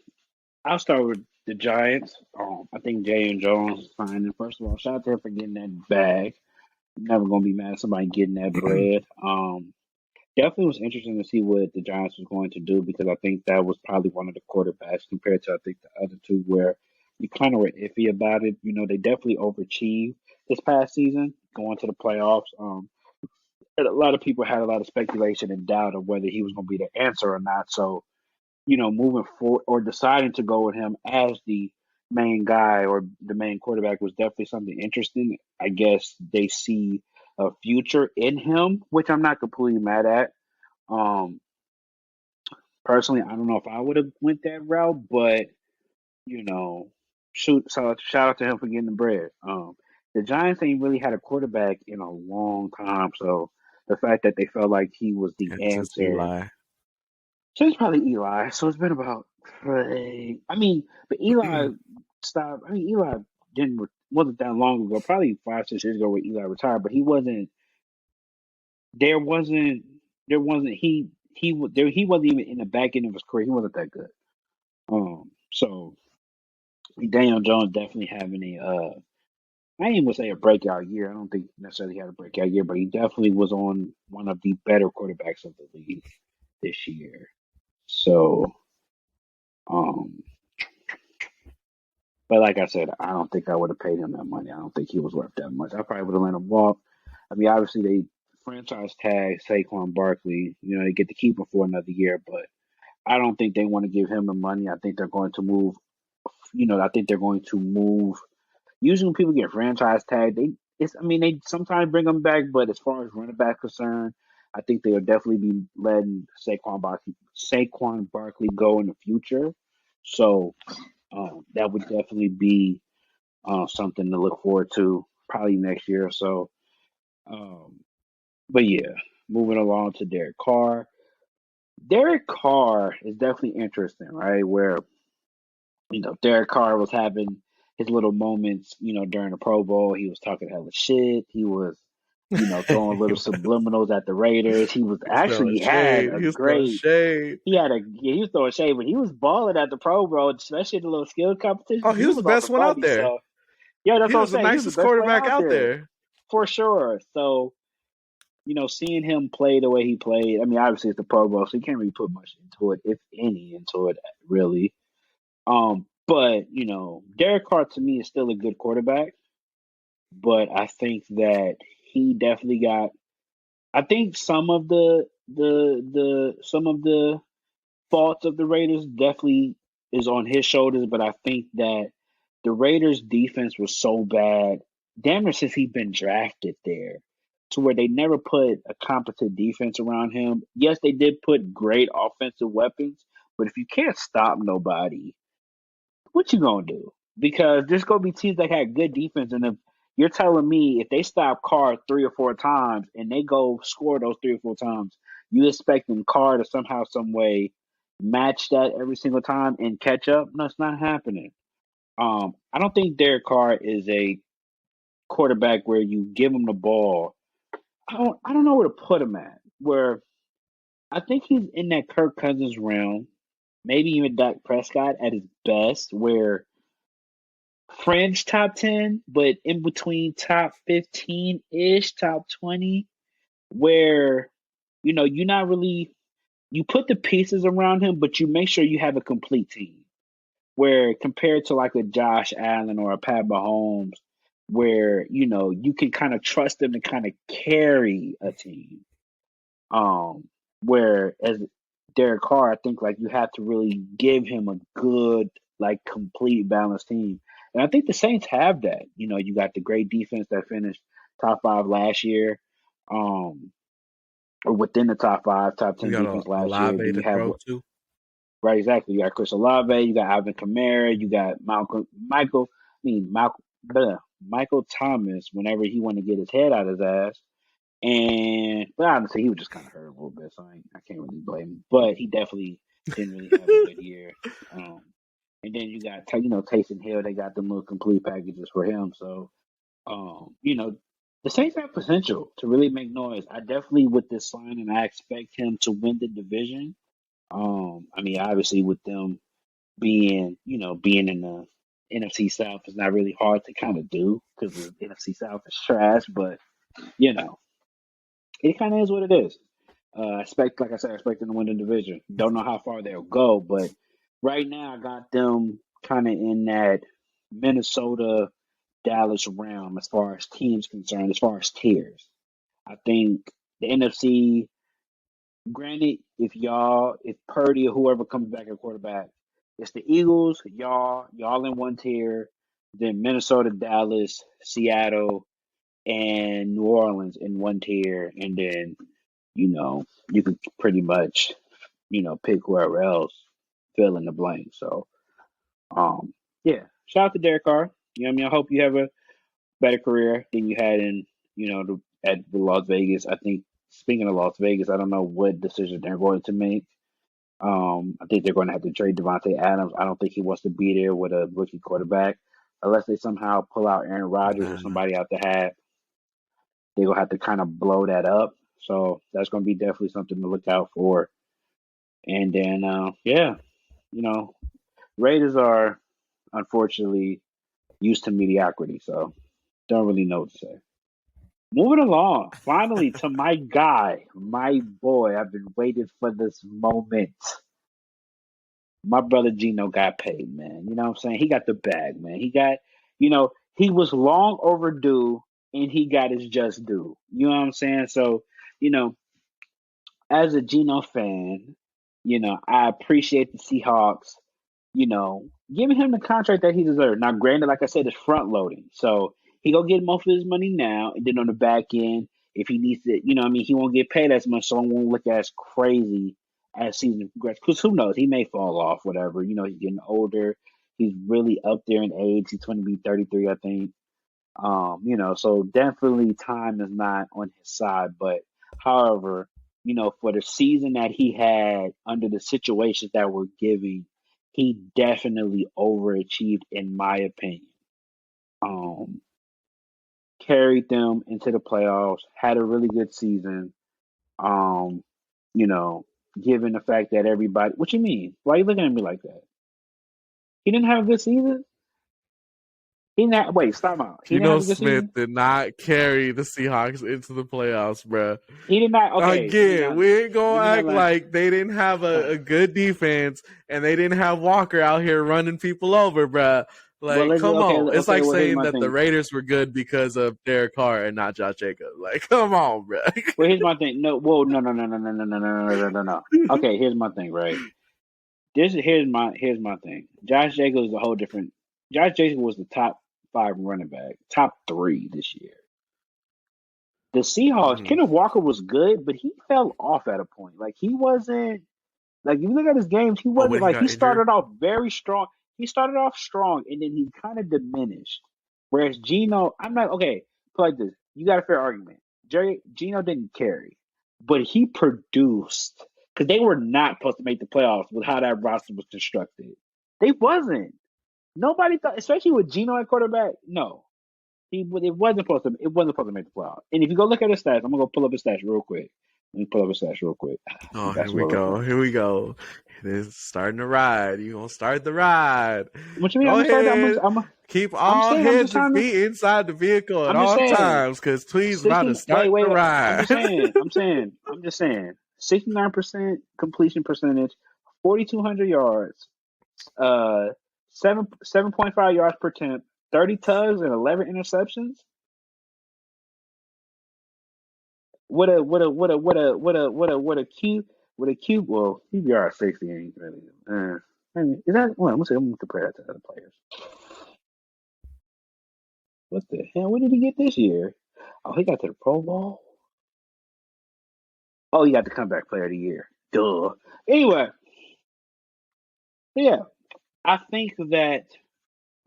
I'll start with the Giants. I think Jay and Jones is fine. And first of all, shout out to him for getting that bag. Never gonna be mad at somebody getting that bread. Definitely was interesting to see what the Giants was going to do because I think that was probably one of the quarterbacks compared to I think the other two where you kind of were iffy about it. They definitely overachieved this past season going to the playoffs. And a lot of people had a lot of speculation and doubt of whether he was going to be the answer or not. So moving forward or deciding to go with him as the main guy or the main quarterback was definitely something interesting. I guess they see a future in him, which I'm not completely mad at. Um, Personally, I don't know if I would have went that route, but you know, shout out to him for getting the bread. The Giants ain't really had a quarterback in a long time, so the fact that they felt like he was the Yeah, since answer, Eli. so it's probably Eli. So it's been about, I mean, but Eli stopped. I mean, Eli wasn't that long ago, probably 5 6 years ago when Eli retired, but he wasn't. There wasn't. There wasn't. He wasn't even in the back end of his career. He wasn't that good. So Daniel Jones definitely having I ain't gonna say a breakout year. I don't think necessarily he had a breakout year, but he definitely was on one of the better quarterbacks of the league this year. So, um, but like I said, I don't think I would have paid him that money. I don't think he was worth that much. I probably would have let him walk. I mean, obviously they franchise tag Saquon Barkley. You know, they get to keep him for another year, but I don't think they want to give him the money. I think they're going to move. I think they're going to move. Usually when people get franchise tagged, they sometimes bring them back, but as far as running back concerned, I think they'll definitely be letting Saquon Barkley go in the future. So that would definitely be something to look forward to probably next year or so. Um, but yeah, moving along to Derek Carr. Derek Carr is definitely interesting, right? Where Derek Carr was having his little moments, during the Pro Bowl. He was talking hella shit. He was, throwing little subliminals at the Raiders. He was He's throwing actually had shade. a He was throwing great. shade. He was throwing shade, but he was balling at the Pro Bowl, especially in the little skill Oh, competition. he He was the was on the best one out money. there. So yeah, that's He what I'm was the saying. He was the nicest best player quarterback out out there there. for sure. So seeing him play the way he played. I mean, obviously it's the Pro Bowl, so you can't really put much into it, if any, into it really. But Derek Carr to me is still a good quarterback, but I think that he definitely got. I think some of the faults of the Raiders definitely is on his shoulders, but I think that the Raiders defense was so bad, damn near since he's been drafted there, to where they never put a competent defense around him. Yes, they did put great offensive weapons, but if you can't stop nobody, what you gonna do? Because there's gonna be teams that had good defense, and if you're telling me if they stop Carr 3 or 4 times and they go score those 3 or 4 times, you expecting Carr to somehow, some way match that every single time and catch up? No, it's not happening. I don't think Derek Carr is a quarterback where you give him the ball. I don't know where to put him at. Where I think he's in that Kirk Cousins realm, maybe even Dak Prescott at his best, where fringe top 10, but in between top 15 ish, top 20, where, you're not really, you put the pieces around him, but you make sure you have a complete team. Where compared to like a Josh Allen or a Pat Mahomes, where, you can kind of trust them to kind of carry a team. Um, whereas Derek Carr, I think like you have to really give him a good, like complete balanced team. And I think the Saints have that. You got the great defense that finished top five last year, or within the top five, top You 10 got defense a last year. Olave Then you to have throw to. right, exactly. You got Chris Olave, you got Alvin Kamara, you got Michael Thomas. Whenever he wanted to get his head out of his ass. And but honestly, he was just kind of hurt a little bit, so I can't really blame him. But he definitely didn't really have a good year. Um, and then you got Taysom Hill. They got them little complete packages for him. So the Saints have potential to really make noise. I definitely with this signing, I expect him to win the division. I mean, obviously with them being in the NFC South is not really hard to kind of do because the NFC South is trash. But you know it kind of is what it is. Like I said, I expect them to win the division. Don't know how far they'll go, but right now I got them kind of in that Minnesota, Dallas realm as far as teams concerned, as far as tiers. I think the NFC, granted, if Purdy or whoever comes back at quarterback, it's the Eagles, y'all in one tier, then Minnesota, Dallas, Seattle, and New Orleans in one tier, and then you could pretty much. pick whoever else, fill in the blank. So, um, yeah, shout out to Derek Carr. You know what I mean? I hope you have a better career than you had in, at the Las Vegas. I think, speaking of Las Vegas, I don't know what decision they're going to make. I think they're going to have to trade Devontae Adams. I don't think he wants to be there with a rookie quarterback unless they somehow pull out Aaron Rodgers or Nah. somebody out the hat. They're gonna have to kind of blow that up. So that's going to be definitely something to look out for. And then, yeah, you know, Raiders are unfortunately used to mediocrity, so don't really know what to say. Moving along, finally to my guy, my boy. I've been waiting for this moment. My brother Gino got paid, man. You know what I'm saying? He got the bag, man. He was long overdue and he got his just due. You know what I'm saying? So, you know, as a Geno fan, I appreciate the Seahawks, giving him the contract that he deserves. Now, granted, like I said, it's front loading. So he go get most of his money now, and then on the back end, if he needs to, he won't get paid as much, so it won't look as crazy as season progresses. Because who knows, he may fall off, whatever. He's getting older. He's really up there in age. He's going to be 33, I think. So definitely time is not on his side. But however, for the season that he had under the situations that were giving, he definitely overachieved in my opinion. Um, Carried them into the playoffs, had a really good season. Um, you know, Given the fact that everybody, what you mean? Why are you looking at me like that? He didn't have a good season. He didn't have, wait, stop out. He didn't Geno have a good Smith season. did not carry the Seahawks into the playoffs, bruh. He did not. Okay, Again, we ain't let gonna me not act lie. like they didn't have a good defense and they didn't have Walker out here running people over, bruh. Well, Like, let's come okay, on. It's okay. like Well, here's saying my that the thing. Raiders were good because of Derek Carr and not Josh Jacobs. Like, come on, bruh. Well, here's my thing. No, whoa, no, no, no, no, no, no, no, no, no, no, no, no. Okay, here's my thing. Right. Here's my thing. Josh Jacobs is a whole different. Josh Jacobs was the top five running back, top three this year. The Seahawks, Mhm. Kenneth Walker was good, but he fell off at a point. Like he wasn't. Like if you look at his games, he Oh, wasn't when he like he got injured? started off very strong. He started off strong and then he kind of diminished. Whereas Gino, I'm not okay. Put like this, you got a fair argument. Gino didn't carry, but he produced because they were not supposed to make the playoffs with how that roster was constructed. They wasn't. Nobody thought, especially with Gino at quarterback. No, it wasn't supposed to make the playoffs. And if you go look at his stats, I'm gonna go pull up his stats real quick. Let me pull up his stats real quick. Oh, here That's we what we're go. going. Here we go. It is starting to ride. You gonna start the ride. What you mean? I'm Go gonna start. ahead. Keep I'm all saying. I'm just hands and trying to. feet inside the vehicle at I'm just all saying. times because Tweed's about to 60. Wait, start wait, the wait. I'm ride. just saying. I'm just saying. 69% completion percentage, 4,200 yards, uh, 7.5 yards per attempt, 30 tugs and 11 interceptions. What a cute. Well, PBR 60 ain't really. I mean, is that? Well, I'm gonna compare that to other players. What the hell? What did he get this year? Oh, he got to the Pro Bowl. Oh, he got the comeback player of the year. Duh. Anyway, yeah, I think that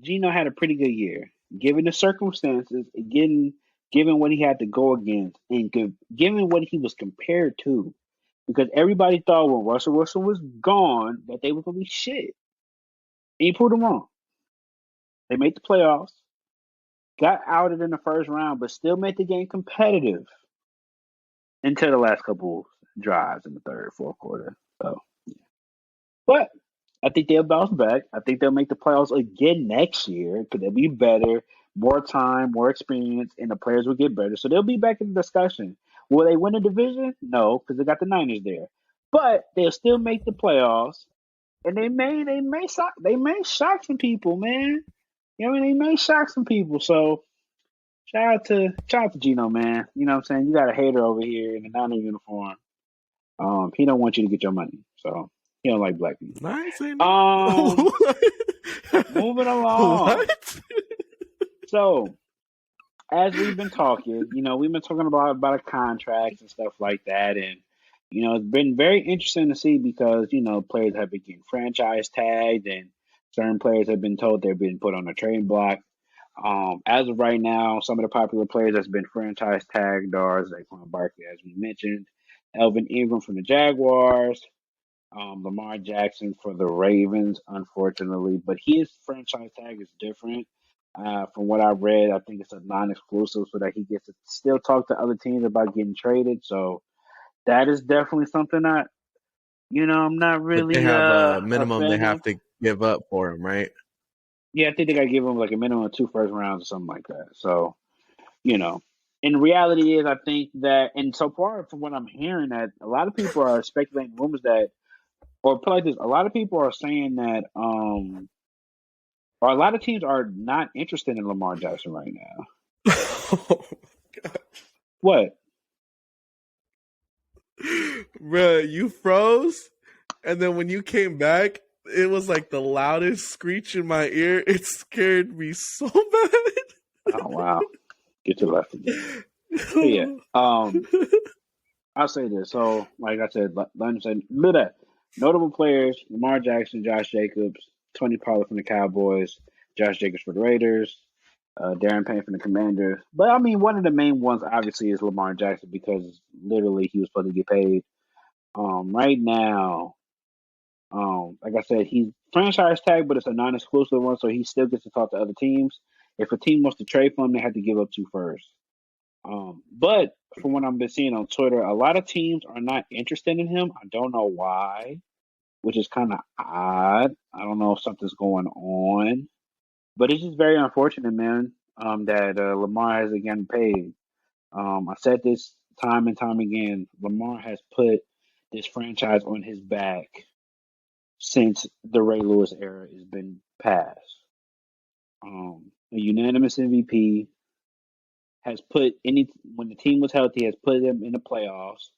Gino had a pretty good year, given the circumstances, given what he had to go against, and given what he was compared to. Because everybody thought when Russell Wilson was gone that they were gonna be shit. And he proved them wrong. They made the playoffs, got outed in the first round, but still made the game competitive until the last couple drives in the third, fourth quarter. So, but I think they'll bounce back. I think they'll make the playoffs again next year because they'll be better, more time, more experience, and the players will get better. So they'll be back in the discussion. Will they win the division? No, because they got the Niners there. But they'll still make the playoffs, and they may shock some people, man. You know what I mean? They may shock some people. So shout out to Gino, man. You know what I'm saying? You got a hater over here in the Niner uniform. He don't want you to get your money, so he don't like black people. I ain't saying Um, that. Moving along. What? So, as we've been talking, we've been talking about contracts and stuff like that, and It's been very interesting to see because, players have been getting franchise tagged and certain players have been told they've been put on a trading block. As of right now, some of the popular players that's been franchise tagged are Saquon Barkley, as we mentioned, Elvin Ingram from the Jaguars, Lamar Jackson for the Ravens, unfortunately, but his franchise tag is different. From what I read, I think it's a non-exclusive, so that he gets to still talk to other teams about getting traded. So that is definitely something that I'm not But they really have a a minimum they fan of. have to give up for him, right? Yeah, I think they gotta give him like a minimum of two first rounds or something like that. So you know, and the reality is, I think that, and so far from what I'm hearing, that a lot of people are speculating rumors that, or put like this, a lot of people are saying that, or a lot of teams are not interested in Lamar Jackson right now. Oh, What? bruh, you froze, and then when you came back, it was like the loudest screech in my ear. It scared me so Oh wow, get to the left again. But yeah, bad. I'll say this. So, like I said, London said, look at that. Notable players: Lamar Jackson, Josh Jacobs, Tony Pollard from the Cowboys, Josh Jacobs for the Raiders, Darren Payne from the Commanders. But I mean, one of the main ones obviously is Lamar Jackson because literally he was supposed to get paid. Right now, like I said, he's franchise tag, but it's a non-exclusive one, so he still gets to talk to other teams. If a team wants to trade for him, they have to give up two first. But from what I've been seeing on Twitter, a lot of teams are not interested in him. I don't know why, which is kind of odd. I don't know if something's going on, but it's just very unfortunate, man, that Lamar has again paid. I said this time and time again. Lamar has put this franchise on his back since the Ray Lewis era has been passed. A unanimous MVP has put any when the team was healthy has put them in the playoffs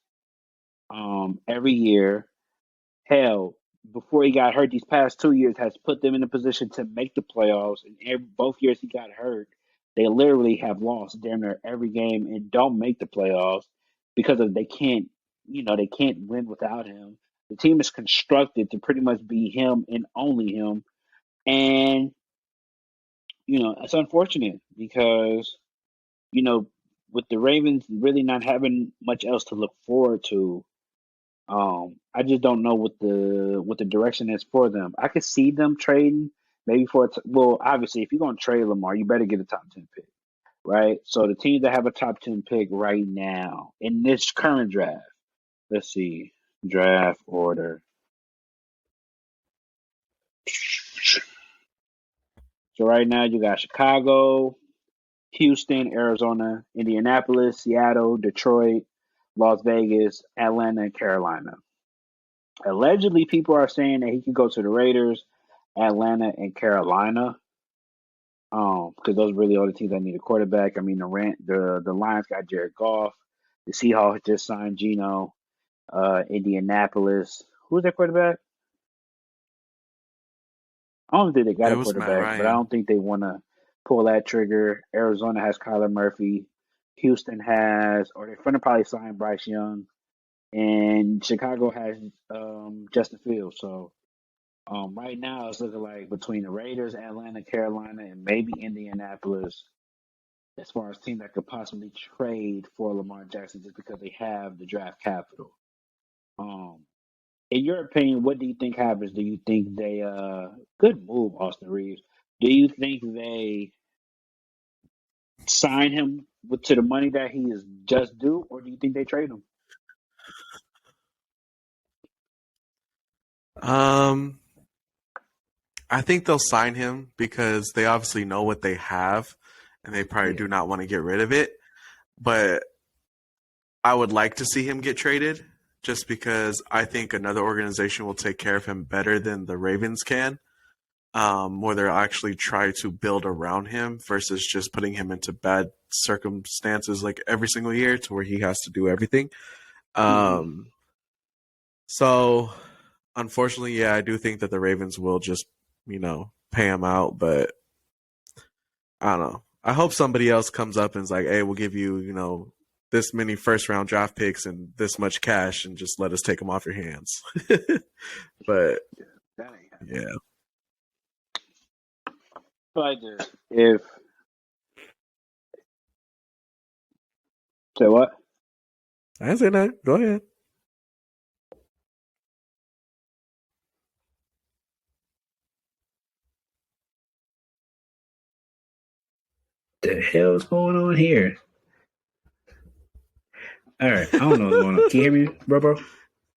every year. Hell, before he got hurt, these past 2 years has put them in a position to make the playoffs. And both years he got hurt, they literally have lost damn near every game and don't make the playoffs because of they can't win without him. The team is constructed to pretty much be him and only him, and it's unfortunate because you know with the Ravens really not having much else to look forward to. I just don't know what the direction is for them. I could see them trading maybe well, obviously, if you're going to trade Lamar, you better get a top 10 pick, right? So the teams that have a top 10 pick right now in this current draft, let's see, draft order. So right now you got Chicago, Houston, Arizona, Indianapolis, Seattle, Detroit, Las Vegas, Atlanta, and Carolina. Allegedly, people are saying that he could go to the Raiders, Atlanta, and Carolina. Because those are really all the teams that need a quarterback. I mean, the Lions got Jared Goff. The Seahawks just signed Geno. Indianapolis, who's their quarterback? I don't think they got It a was Matt quarterback, but I Ryan. don't think they want to pull that trigger. Arizona has Kyler Murphy. Houston has, or they're going to probably sign Bryce Young, and Chicago has Justin Fields. So right now, it's looking like between the Raiders, Atlanta, Carolina, and maybe Indianapolis, as far as teams that could possibly trade for Lamar Jackson just because they have the draft capital. Um, in your opinion, what do you think happens? Do you think they good move, Austin Reeves? Do you think they sign him to the money that he is just due, or do you think they trade him? Um, I think they'll sign him because they obviously know what they have, and they probably Yeah. do not want to get rid of it. But I would like to see him get traded, just because I think another organization will take care of him better than the Ravens can. Where they'll actually try to build around him versus just putting him into bad circumstances like every single year to where he has to do everything. Hmm. Um, so unfortunately, yeah, I do think that the Ravens will just, pay him out, but I don't know. I hope somebody else comes up and is like, hey, we'll give you, this many first round draft picks and this much cash and just let us take them off your hands. But That ain't happening. yeah, Like this. If say what? I didn't say nothing. Go ahead. The hell's going on here? All right, I don't know what's going on. Can you hear me, bro?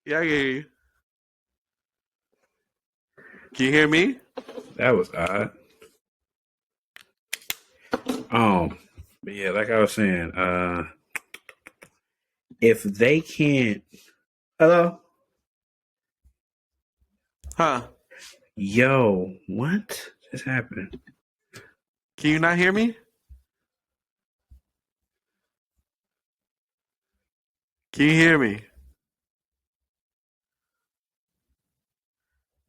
Yeah, I hear you. Can you hear me? That was odd. But yeah, like I was saying, if they can't, hello, Huh? yo, what just happened? Can you not hear me? Can you hear me?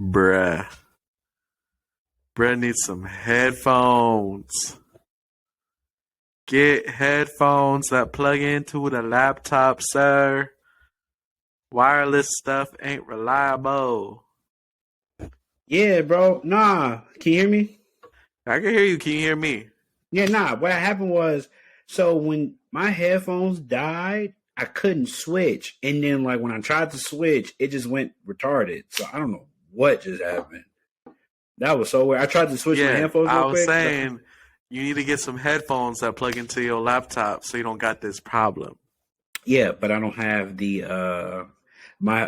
Bruh. Bruh needs some headphones. Get headphones that plug into the laptop, sir. Wireless stuff ain't reliable. Yeah, bro. Nah, can you hear me? I can hear you. Can you hear me? Yeah, nah. What happened was, so when my headphones died, I couldn't switch, and then like when I tried to switch, it just went retarded. So I don't know what just happened. That was so weird. I tried to switch my Yeah, headphones I real was quick. saying you need to get some headphones that plug into your laptop so you don't got this problem. Yeah, but I don't have the my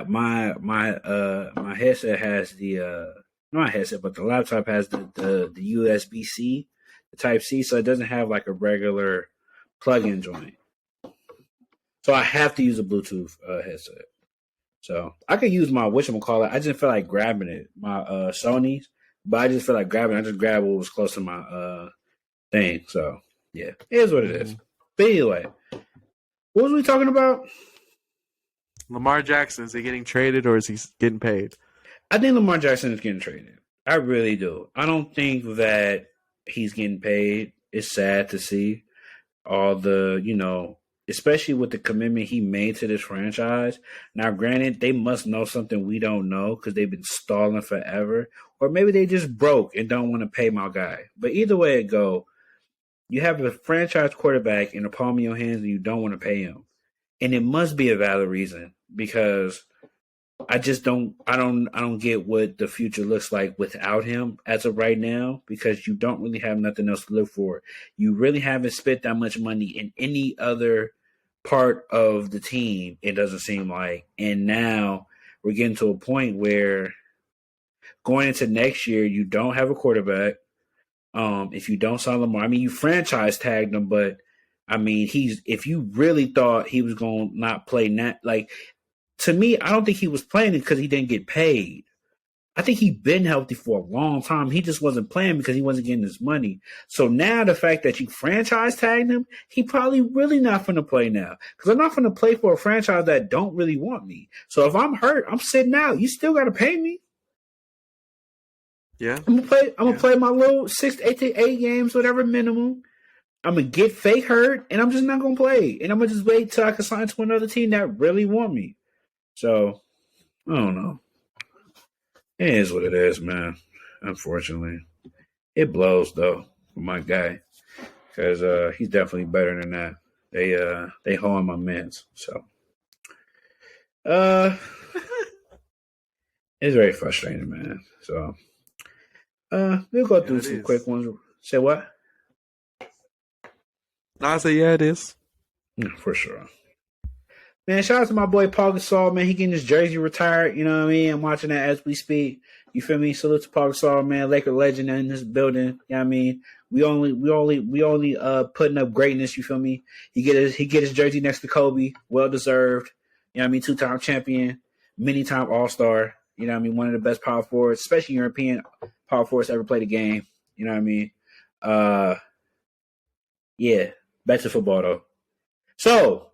headset has the not headset, but the laptop has the USB C, the Type C, so it doesn't have like a regular plug-in joint. So I have to use a Bluetooth headset. So I could use my whatchamacallit. I just feel like grabbing it, my Sony's, but I just feel like grabbing. I just grabbed what was close to my thing. So yeah, it is what it is. But anyway, what was we talking about? Lamar Jackson, is he getting traded or is he getting paid? I think Lamar Jackson is getting traded. I really do. I don't think that he's getting paid. It's sad to see all the, especially with the commitment he made to this franchise. Now, granted, they must know something we don't know because they've been stalling forever, or maybe they just broke and don't want to pay my guy. But either way it go, you have a franchise quarterback in the palm of your hands and you don't want to pay him, and it must be a valid reason because I don't get what the future looks like without him as of right now because you don't really have nothing else to look for. You really haven't spent that much money in any other part of the team, it doesn't seem like. And now we're getting to a point where going into next year, you don't have a quarterback. If you don't sign Lamar, I mean, you franchise tagged him, but I mean, if you really thought he was going to not play, like to me, I don't think he was playing it because he didn't get paid. I think he'd been healthy for a long time. He just wasn't playing because he wasn't getting his money. So now the fact that you franchise tagged him, he probably really not going to play now. Because I'm not going to play for a franchise that don't really want me. So if I'm hurt, I'm sitting out. You still got to pay me. Yeah. I'm gonna play my little 6 to 8 games, whatever minimum. I'm gonna get fake hurt, and I'm just not gonna play. And I'm gonna just wait till I can sign to another team that really want me. So I don't know. It is what it is, man. Unfortunately, it blows though for my guy because he's definitely better than that. They hoeing my mans, so uh, it's very frustrating, man. So we'll go Yeah, through it some is. quick ones. Say what? No, I say, yeah, it is. Yeah, for sure. Man, shout out to my boy Paul Gasol, man. He getting his jersey retired. You know what I mean? I'm watching that as we speak. You feel me? Salute to Paul Gasol, man. Laker legend in this building. You know what I mean? We only putting up greatness, you feel me? He get his jersey next to Kobe. Well deserved. You know what I mean? 2-time champion, many time all-star. You know what I mean? One of the best power forwards, especially European power forwards to ever play the game. You know what I mean? Uh yeah. Back to football though. So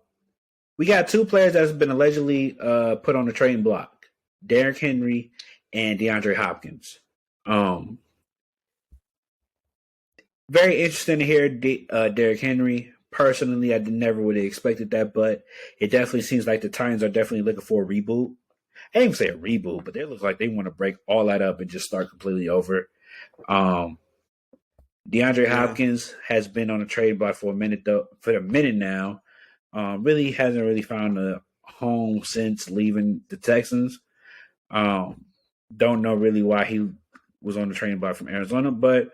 we got two players that's been allegedly put on the trading block: Derrick Henry and DeAndre Hopkins. Very interesting to hear Derrick Henry. personally, I never would have expected that, but it definitely seems like the Titans are definitely looking for a reboot. I didn't even say a reboot, but they look like they want to break all that up and just start completely over. DeAndre Hopkins has been on a trade block for a minute now. Really hasn't really found a home since leaving the Texans. Don't know really why he was on the trade block from Arizona, but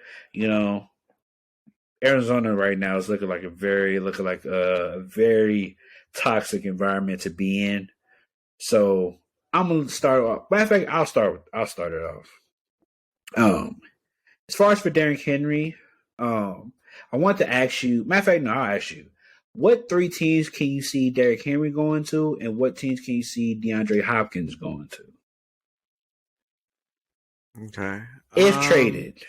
Arizona right now is looking like a very toxic environment to be in. So I'm gonna start off. Matter of fact, I'll start it off. As far as for Derrick Henry, I want to ask you. Matter of fact, no, I'll ask you. What 3 teams can you see Derrick Henry going to, and what teams can you see DeAndre Hopkins going to? Okay. If traded.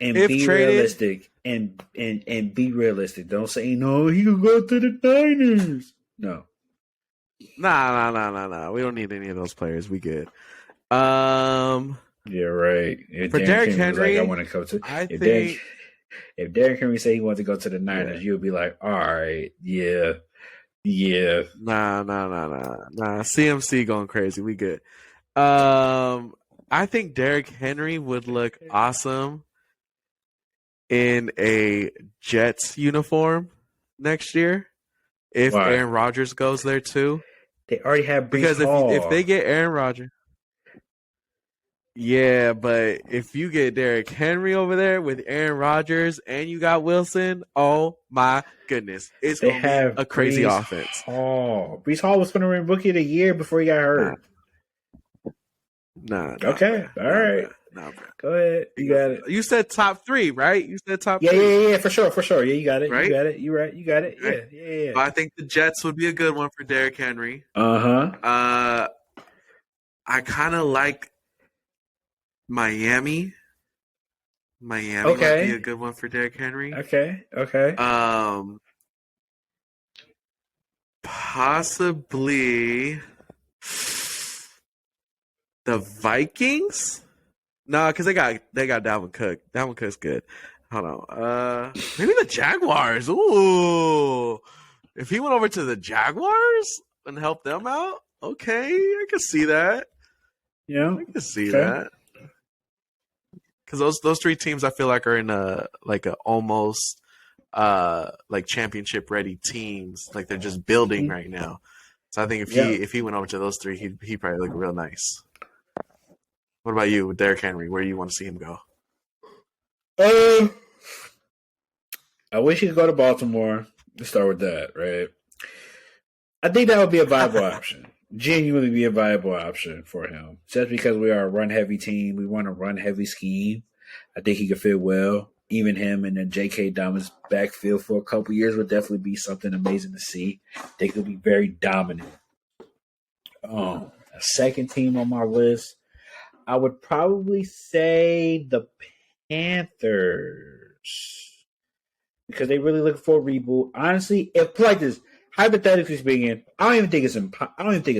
And be realistic. And be realistic. Don't say, no, he could go to the Niners. No. Nah. We don't need any of those players. We good. Yeah, right. For Derrick Henry, I want to go to. If Derrick Henry say he wants to go to the Niners, you'll be like, all right, yeah. Nah. CMC going crazy. We good. I think Derrick Henry would look awesome in a Jets uniform next year if Aaron Rodgers goes there too. They already have Brees Hall. If they get Aaron Rodgers. Yeah, but if you get Derrick Henry over there with Aaron Rodgers and you got Wilson, oh my goodness. It's going to be a crazy offense. Brees Hall was going to win Rookie of the Year before he got hurt. Nah. Okay. All right. Nah, bro. Go ahead. You got it. You said top 3, right? You said top 3. Yeah, for sure. Yeah, you got it. Right? You got it. You're right. You got it. Right? Yeah. But I think the Jets would be a good one for Derrick Henry. Uh-huh. I kind of like Miami. Might be a good one for Derrick Henry. Okay. Possibly the Vikings? No, because they got Dalvin Cook. Dalvin Cook's good. Hold on. Maybe the Jaguars. Ooh. If he went over to the Jaguars and helped them out, okay, I can see that. Yeah. I can see that. Because those 3 teams I feel like are in a almost like championship ready teams. Like they're just building right now. So I think if he went over to those 3, he'd probably look real nice. What about you with Derrick Henry? Where do you want to see him go? I wish he could go to Baltimore. Let's start with that, right? I think that would be a viable option. Genuinely be a viable option for him. Just because we are a run-heavy team, we want a run-heavy scheme. I think he could fit well. Even him in the J.K. Dobbins backfield for a couple years would definitely be something amazing to see. They could be very dominant. A second team on my list, I would probably say the Panthers. Because they really looking for a reboot. Honestly, if like this, hypothetically speaking, I don't even think it's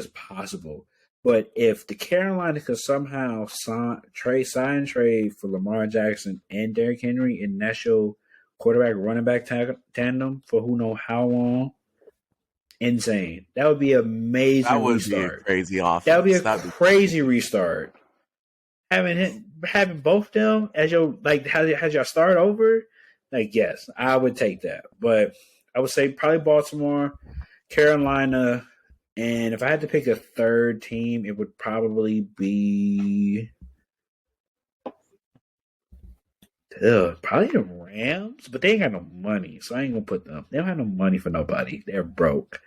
possible. But if the Carolina could somehow sign trade for Lamar Jackson and Derrick Henry, and that's your quarterback running back tandem for who know how long, insane. That would be an amazing. That would restart. Be a crazy offense. That would be a crazy restart. Having both them as your has y'all start over. Like, yes, I would take that. But I would say probably Baltimore, Carolina, and if I had to pick a third team, it would probably be probably the Rams, but they ain't got no money, so I ain't gonna put them. They don't have no money for nobody. They're broke.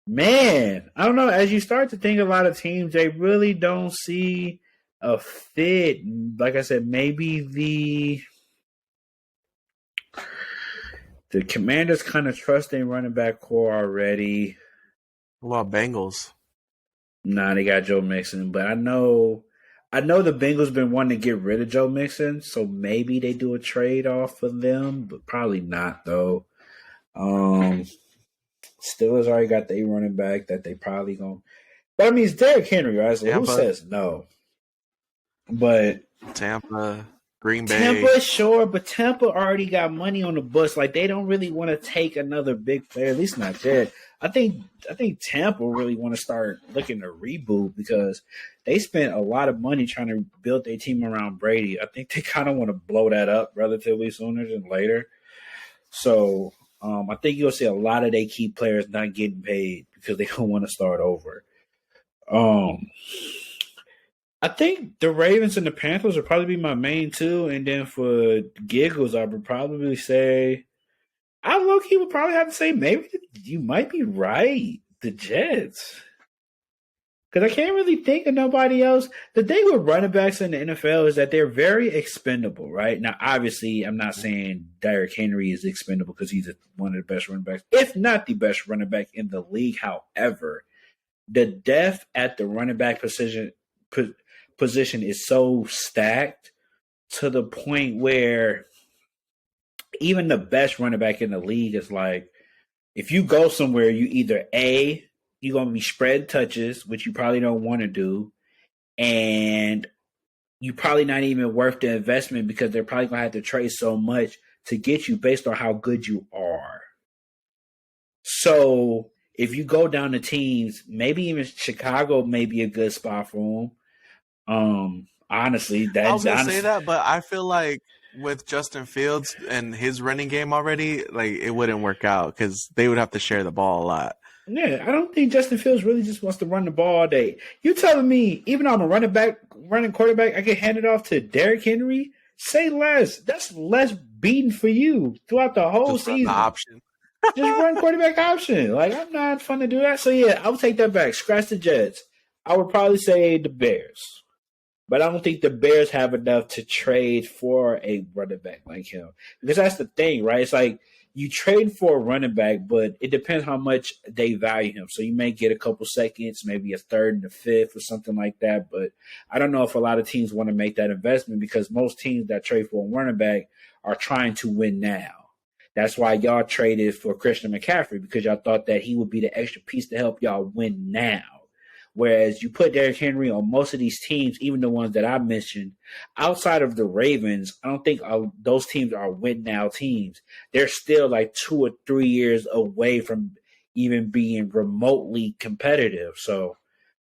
Man, I don't know. As you start to think a lot of teams, they really don't see a fit. Like I said, maybe the Commanders kind of trust their running back core already. What about Bengals? Nah, they got Joe Mixon, but I know the Bengals been wanting to get rid of Joe Mixon, so maybe they do a trade off for them, but probably not though. Steelers already got their running back that they probably gonna. But I mean, it's Derrick Henry, right? So who says no? But Tampa. Green Bay. Tampa, sure, but Tampa already got money on the books. Like they don't really want to take another big player, at least not yet. I think Tampa really want to start looking to reboot because they spent a lot of money trying to build their team around Brady. I think they kind of want to blow that up relatively sooner than later. So I think you'll see a lot of their key players not getting paid because they don't want to start over. I think the Ravens and the Panthers would probably be my main two, and then for giggles, I would probably say I low-key would probably have to say maybe you might be right, the Jets, because I can't really think of nobody else. The thing with running backs in the NFL is that they're very expendable, right? Now, obviously, I'm not saying Derrick Henry is expendable because he's one of the best running backs, if not the best running back in the league. However, the depth at the running back position is so stacked to the point where even the best running back in the league is like, if you go somewhere, you either you're going to be spread touches, which you probably don't want to do, and you probably not even worth the investment because they're probably going to have to trade so much to get you based on how good you are. So if you go down to teams, maybe even Chicago may be a good spot for them. Honestly, I was gonna say that, but I feel like with Justin Fields and his running game already, like it wouldn't work out because they would have to share the ball a lot. Yeah, I don't think Justin Fields really just wants to run the ball all day. You telling me, even though I'm a running quarterback, I can hand it off to Derrick Henry? Say less. That's less beating for you throughout the whole Just run season. the option. Just run quarterback option. Like, I'm not fun to do that. So, yeah, I'll take that back. Scratch the Jets. I would probably say the Bears. But I don't think the Bears have enough to trade for a running back like him. Because that's the thing, right? It's like you trade for a running back, but it depends how much they value him. So you may get a couple seconds, maybe a third and a fifth or something like that. But I don't know if a lot of teams want to make that investment because most teams that trade for a running back are trying to win now. That's why y'all traded for Christian McCaffrey because y'all thought that he would be the extra piece to help y'all win now. Whereas you put Derrick Henry on most of these teams, even the ones that I mentioned, outside of the Ravens, I don't think those teams are win-now teams. They're still like 2 or 3 years away from even being remotely competitive. So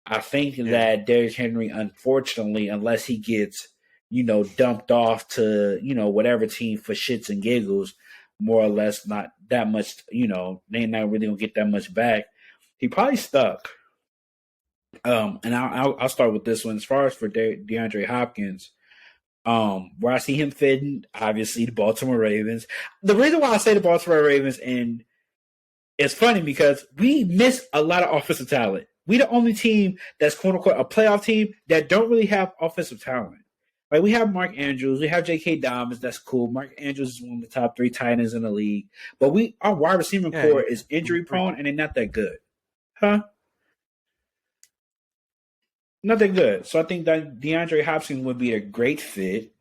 I think that Derrick Henry, unfortunately, unless he gets, dumped off to, whatever team for shits and giggles, more or less not that much, they're not really going to get that much back. He probably stuck. And I'll start with this one. As far as for DeAndre Hopkins, where I see him fitting, obviously the Baltimore Ravens. The reason why I say the Baltimore Ravens, and it's funny because we miss a lot of offensive talent. We the only team that's quote unquote a playoff team that don't really have offensive talent. Like we have Mark Andrews, we have J.K. Dobbins, that's cool. Mark Andrews is one of the top 3 tight ends in the league, but our wide receiver core is injury prone and they're not that good, huh? Not that good. So I think that DeAndre Hopkins would be a great fit.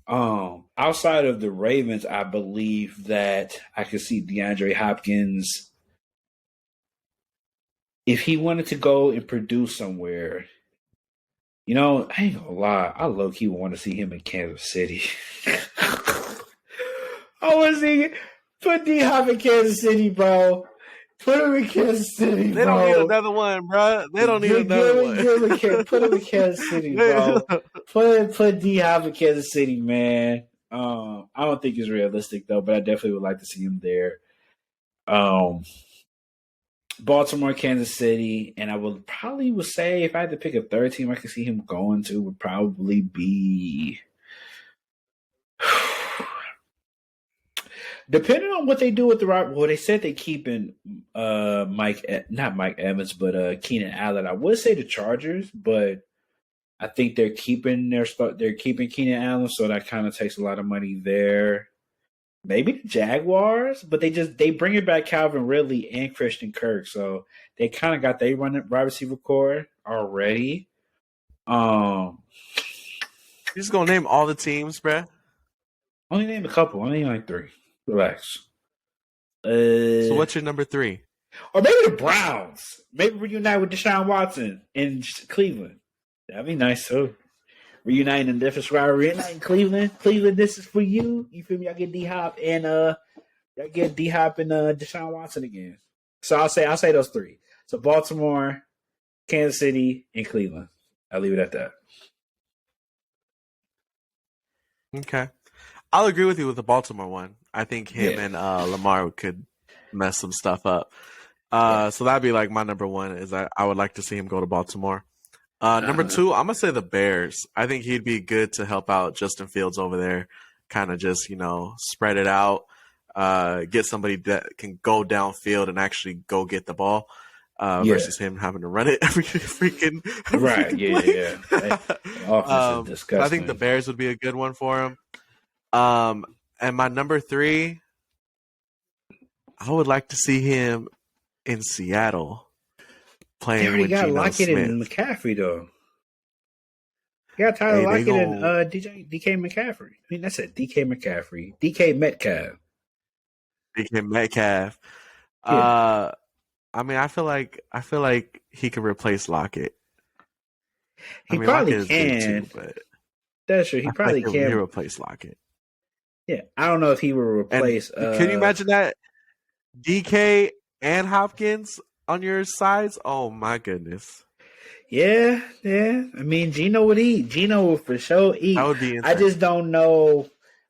Outside of the Ravens, I believe that I could see DeAndre Hopkins, if he wanted to go and produce somewhere, I ain't gonna lie, I low-key want to see him in Kansas City. I want to see put D-Hop in Kansas City, bro. Put him in Kansas City, They bro. don't need another one, bro. They don't need another one. Put him in Kansas City, bro. Put D-Hop in Kansas City, man. I don't think it's realistic though, but I definitely would like to see him there. Baltimore, Kansas City, and I would say if I had to pick a third team I could see him going to would probably be. Depending on what they do with they said they keeping not Mike Evans, but Keenan Allen. I would say the Chargers, but I think they're keeping Keenan Allen, so that kind of takes a lot of money there. Maybe the Jaguars, but they bring it back Calvin Ridley and Christian Kirk, so they kind of got their wide receiver core already. You're just gonna name all the teams, bruh? Only name a couple. Only name like 3. Relax. So what's your number 3? Or maybe the Browns. Maybe reunite with Deshaun Watson in Cleveland. That'd be nice too. reuniting in different squad, reuniting Cleveland. Cleveland, this is for you. You feel me? I get D Hop and I get D Hop and Deshaun Watson again. So I'll say those three. So Baltimore, Kansas City, and Cleveland. I'll leave it at that. Okay. I'll agree with you with the Baltimore one. I think him and Lamar could mess some stuff up. So that'd be like my number one is I would like to see him go to Baltimore. Number two, I'm going to say the Bears. I think he'd be good to help out Justin Fields over there. Kind of just, spread it out. Get somebody that can go downfield and actually go get the ball. Versus him having to run it every freaking right. Yeah. I think the Bears would be a good one for him. And my number three, I would like to see him in Seattle playing. They already with got Geno Lockett Smith. and McCaffrey though. You got Tyler Lockett and DK McCaffrey. I mean, that's it. DK McCaffrey, DK Metcalf. DK Metcalf. Yeah. I mean, I feel like he can replace Lockett. He probably can. Too, but that's true. He probably can. He'll replace Lockett. Yeah, I don't know if he will replace. Can you imagine that? DK and Hopkins on your sides? Oh my goodness. Yeah. I mean, Geno would eat. Geno would for sure eat. That would be insane. I just don't know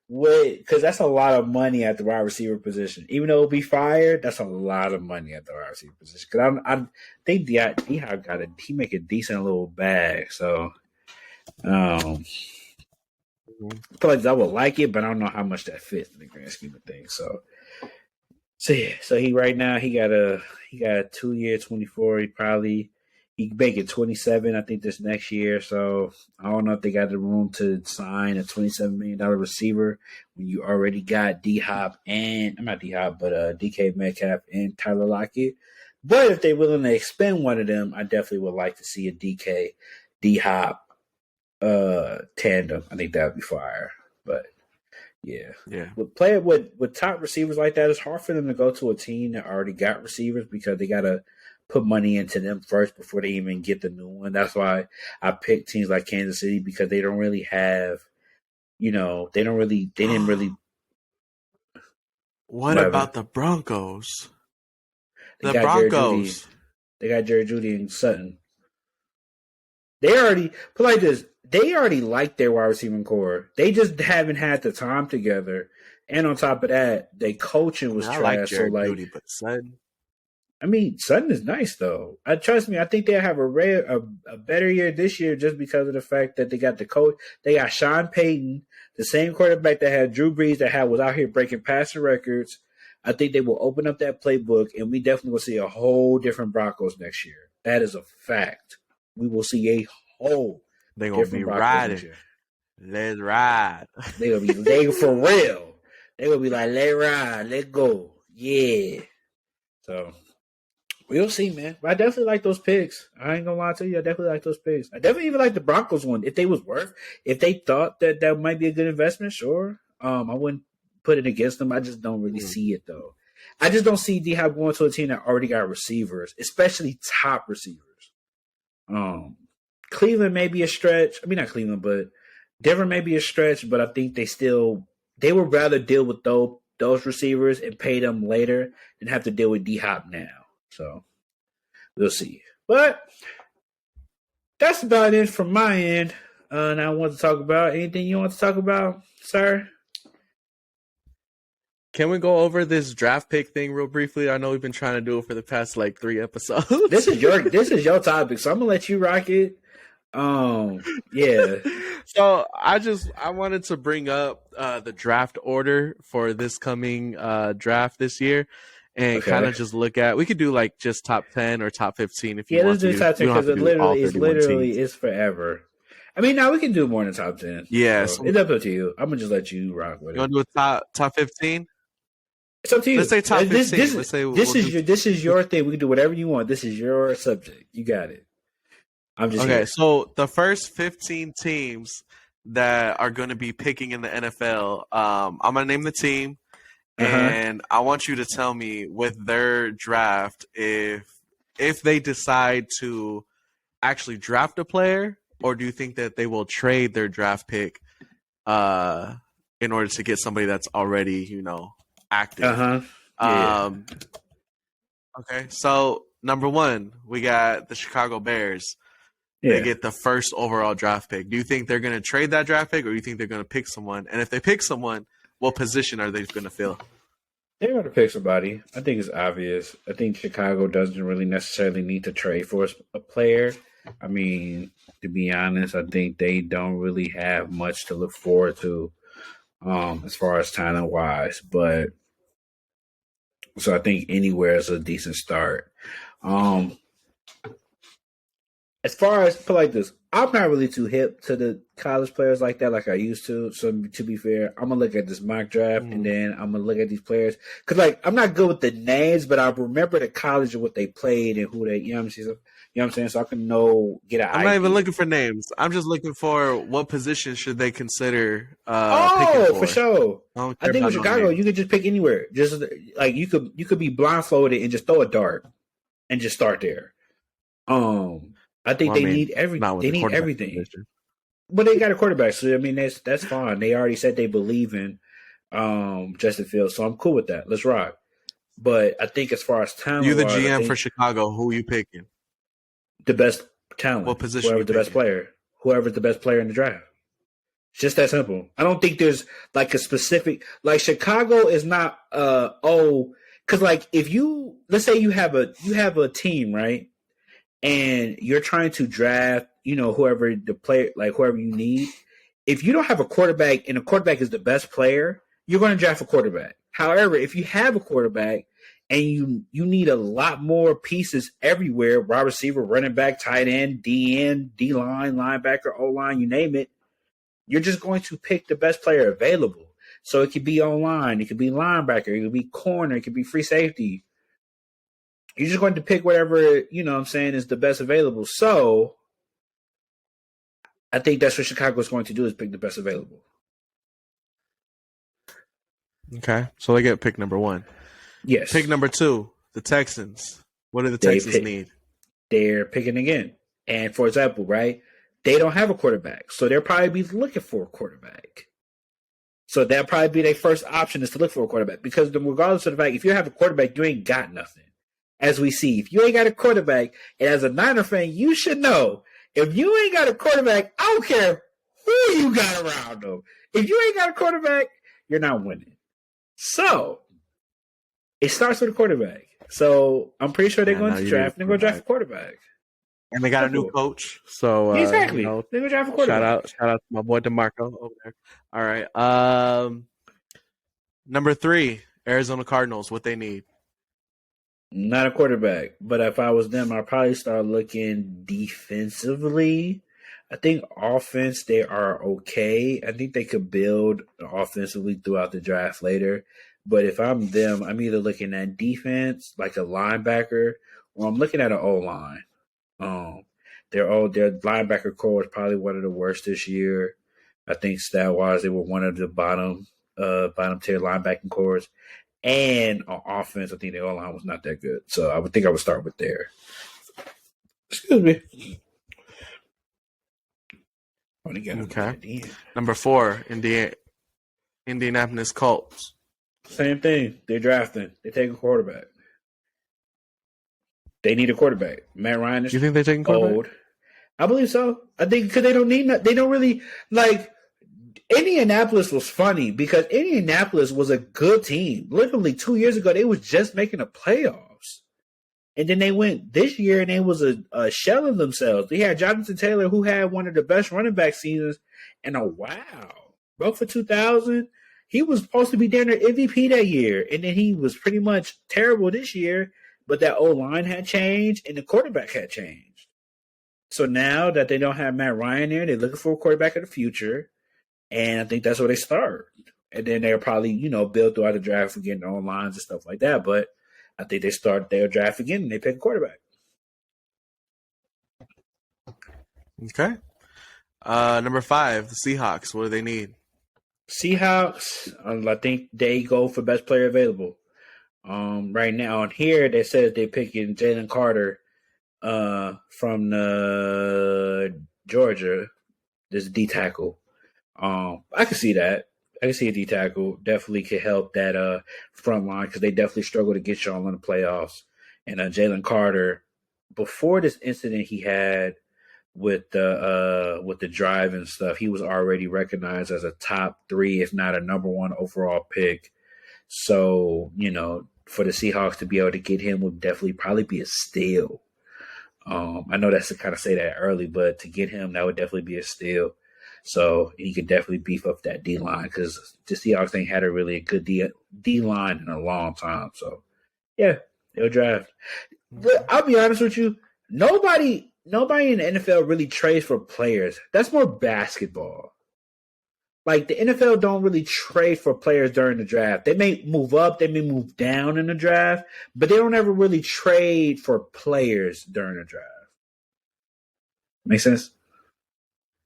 because that's a lot of money at the wide receiver position. Even though it'll be fired, that's a lot of money at the wide receiver position. Because I think he make a decent little bag. So, I feel like I would like it, but I don't know how much that fits in the grand scheme of things. So he right now he got a 2 year 24. He make it 27, I think, this next year. So I don't know if they got the room to sign a $27 million receiver when you already got D-Hop and not D-Hop, but DK Metcalf and Tyler Lockett. But if they're willing to expend one of them, I definitely would like to see a DK D-Hop tandem. I think that would be fire. But yeah. With top receivers like that, it's hard for them to go to a team that already got receivers because they gotta put money into them first before they even get the new one. That's why I picked teams like Kansas City because they don't really have, they didn't really. What about the Broncos? They got Jerry Jeudy and Sutton. They already put like this. They already like their wide receiving core. They just haven't had the time together. And on top of that, their coaching was trash. Like Jerry Jeudy, but Sutton. I mean, Sutton is nice though. Trust me, I think they'll have a better year this year just because of the fact that they got the coach. They got Sean Payton, the same quarterback that had Drew Brees was out here breaking passing records. I think they will open up that playbook, and we definitely will see a whole different Broncos next year. That is a fact. We will see a whole. They're gonna be riding. Let's ride. They for real. They gonna be like, let's ride, let's go, yeah. So. We'll see, man. But I definitely like those picks. I ain't gonna lie to you. I definitely like those picks. I definitely even like the Broncos one. If they thought that might be a good investment, sure. I wouldn't put it against them. I just don't really see it though. I just don't see D-Hop going to a team that already got receivers, especially top receivers. Cleveland may be a stretch. I mean, not Cleveland, but Denver may be a stretch. But I think they would rather deal with those receivers and pay them later than have to deal with D-Hop now. So we'll see. But that's about it from my end. And I want to talk about anything you want to talk about, sir? Can we go over this draft pick thing real briefly? I know we've been trying to do it for the past 3 episodes. This is your topic, so I'm gonna let you rock it. Yeah. So I wanted to bring up the draft order for this coming draft this year. And kind of just look at. We could do just top 10 or top 15 if you want to. Yeah, let's do top 10 because it is forever. I mean, now we can do more than top 10. Yeah, so it's up to you. I'm gonna just let you rock with it. You want to do a top 15? It's up to you. Let's say top 15. This is your thing. We can do whatever you want. This is your subject. You got it. I'm just okay. Here. So the first 15 teams that are going to be picking in the NFL. I'm gonna name the team. And I want you to tell me with their draft if they decide to actually draft a player or do you think that they will trade their draft pick in order to get somebody that's already, active? Yeah. Um, okay, so number one, we got the Chicago Bears. They Yeah. get the first overall draft pick. Do you think they're going to trade that draft pick, or do you think they're going to pick someone? And if they pick someone, what position are they going to fill? They're going to pick somebody. I think it's obvious. I think Chicago doesn't really necessarily need to trade for a player. I mean, to be honest, I think they don't really have much to look forward to as far as talent wise. But so I think anywhere is a decent start. As far as put like this, I'm not really too hip to the college players like that, like I used to. So to be fair, I'm gonna look at this mock draft and then I'm gonna look at these players because, like, I'm not good with the names, but I remember the college and what they played and who they, you know what I'm saying. So I can get an I'm idea. not even looking for names. I'm just looking for what position should they consider Oh, picking for sure. I I think with Chicago, you could just pick anywhere. Just like you could be blindfolded and just throw a dart and just start there. I think they need everything. They need everything. Position. But they got a quarterback, so I mean that's fine. They already said they believe in Justin Fields, so I'm cool with that. Let's rock. But I think as far as talent, you the GM for Chicago. Who are you picking? The best talent. What position? Whoever's the best player. Whoever's the best player in the draft. It's just that simple. I don't think there's like a specific like Chicago is not because like if you let's say you have a team, right? And you're trying to draft, whoever the player, like whoever you need. If you don't have a quarterback and a quarterback is the best player, you're going to draft a quarterback. However, if you have a quarterback and you need a lot more pieces everywhere, wide receiver, running back, tight end, D-line, linebacker, O-line, you name it, you're just going to pick the best player available. So it could be O-line, it could be linebacker, it could be corner, it could be free safety. You're just going to pick whatever, is the best available. So I think that's what Chicago is going to do is pick the best available. Okay. So they get pick number one. Yes. Pick number two, the Texans. What do the Texans need? They're picking again. And for example, right, they don't have a quarterback. So they'll probably be looking for a quarterback. So that'll probably be their first option is to look for a quarterback. Because regardless of the fact, if you have a quarterback, you ain't got nothing. As we see, if you ain't got a quarterback, and as a Niner fan, you should know, if you ain't got a quarterback, I don't care who you got around them. If you ain't got a quarterback, you're not winning. So, it starts with a quarterback. So, I'm pretty sure they're going to draft, and they're going to draft a quarterback. And they got a new coach. So, exactly. They're going to draft a quarterback. Shout out to my boy DeMarco over there. All right. Number 3, Arizona Cardinals, what they need. Not a quarterback, but if I was them, I'd probably start looking defensively. I think offense, they are okay. I think they could build offensively throughout the draft later. But if I'm them, I'm either looking at defense, like a linebacker, or I'm looking at an O-line. Their linebacker core was probably one of the worst this year. I think stat-wise, they were one of the bottom tier linebacking cores. And on offense, I think the O-line was not that good. So I would start with there. Excuse me. Okay. Number 4, Indianapolis Colts. Same thing. They're drafting. They take a quarterback. They need a quarterback. Matt Ryan is you think they're taking quarterback? Old. I believe so. I think because they don't really like. Indianapolis was funny because Indianapolis was a good team. Literally 2 years ago, they was just making the playoffs. And then they went this year and they was a shell of themselves. They had Jonathan Taylor, who had one of the best running back seasons in a while. Broke for 2,000. He was supposed to be down there MVP that year. And then he was pretty much terrible this year. But that O-line had changed and the quarterback had changed. So now that they don't have Matt Ryan there, they're looking for a quarterback of the future. And I think that's where they start. And then they'll probably, build throughout the draft for getting on lines and stuff like that. But I think they start their draft again and they pick a quarterback. Okay. Number 5, the Seahawks. What do they need? Seahawks, I think they go for best player available. Right now on here, they said they're picking Jalen Carter from the Georgia. There's a D tackle. I can see that. I can see a D tackle definitely could help that front line because they definitely struggle to get y'all in the playoffs. And Jalen Carter, before this incident he had with the drive and stuff, he was already recognized as a top 3, if not a number 1 overall pick. So for the Seahawks to be able to get him would definitely probably be a steal. I know that's to kind of say that early, but to get him, that would definitely be a steal. So he could definitely beef up that D line because the Seahawks ain't had a really good D line in a long time. So yeah, they'll draft. But I'll be honest with you, nobody in the NFL really trades for players. That's more basketball. Like the NFL don't really trade for players during the draft. They may move up, they may move down in the draft, but they don't ever really trade for players during the draft. Make sense?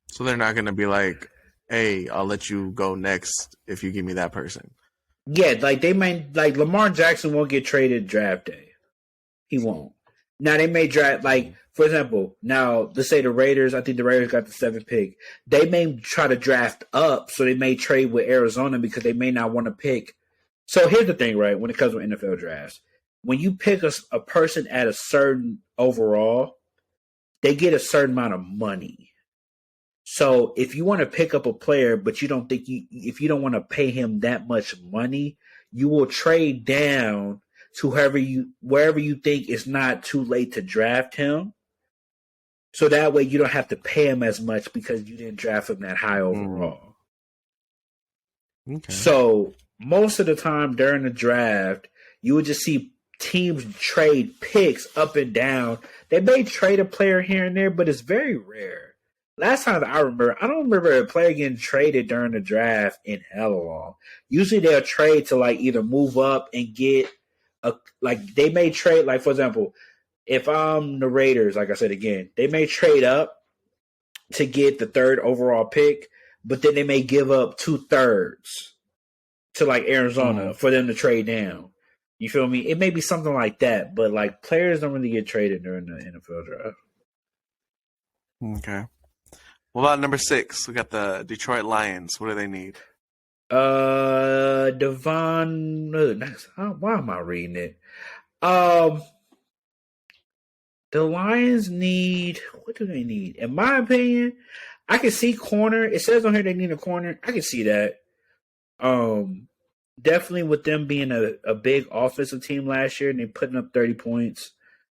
So they're not going to be like, hey, I'll let you go next if you give me that person. Yeah, like they might, like Lamar Jackson won't get traded draft day. He won't. Now they may draft, like, for example, now let's say the Raiders, I think the Raiders got the 7th pick. They may try to draft up, so they may trade with Arizona because they may not want to pick. So here's the thing, right, when it comes to NFL drafts. When you pick a person at a certain overall, they get a certain amount of money. So if you want to pick up a player, but you don't think if you don't want to pay him that much money, you will trade down to wherever you think it's not too late to draft him. So that way you don't have to pay him as much because you didn't draft him that high overall. Okay. So most of the time during the draft, you would just see teams trade picks up and down. They may trade a player here and there, but it's very rare. Last time I don't remember a player getting traded during the draft in hella long. Usually they'll trade to like either move up and get they may trade, like, for example, if I'm the Raiders, like I said again, they may trade up to get the 3rd overall pick, but then they may give up 2/3 to like Arizona for them to trade down. You feel me? It may be something like that, but like players don't really get traded during the NFL draft. Okay. What about number 6? We got the Detroit Lions. What do they need? Devon. Why am I reading it? The Lions need. What do they need? In my opinion, I can see corner. It says on here they need a corner. I can see that. Definitely with them being a big offensive team last year and they putting up 30 points.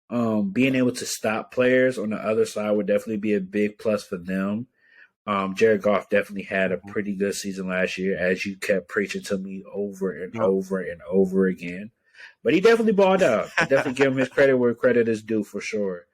Being able to stop players on the other side would definitely be a big plus for them. Jared Goff definitely had a pretty good season last year, as you kept preaching to me over and over and over again. But he definitely balled out. I definitely give him his credit where credit is due for sure.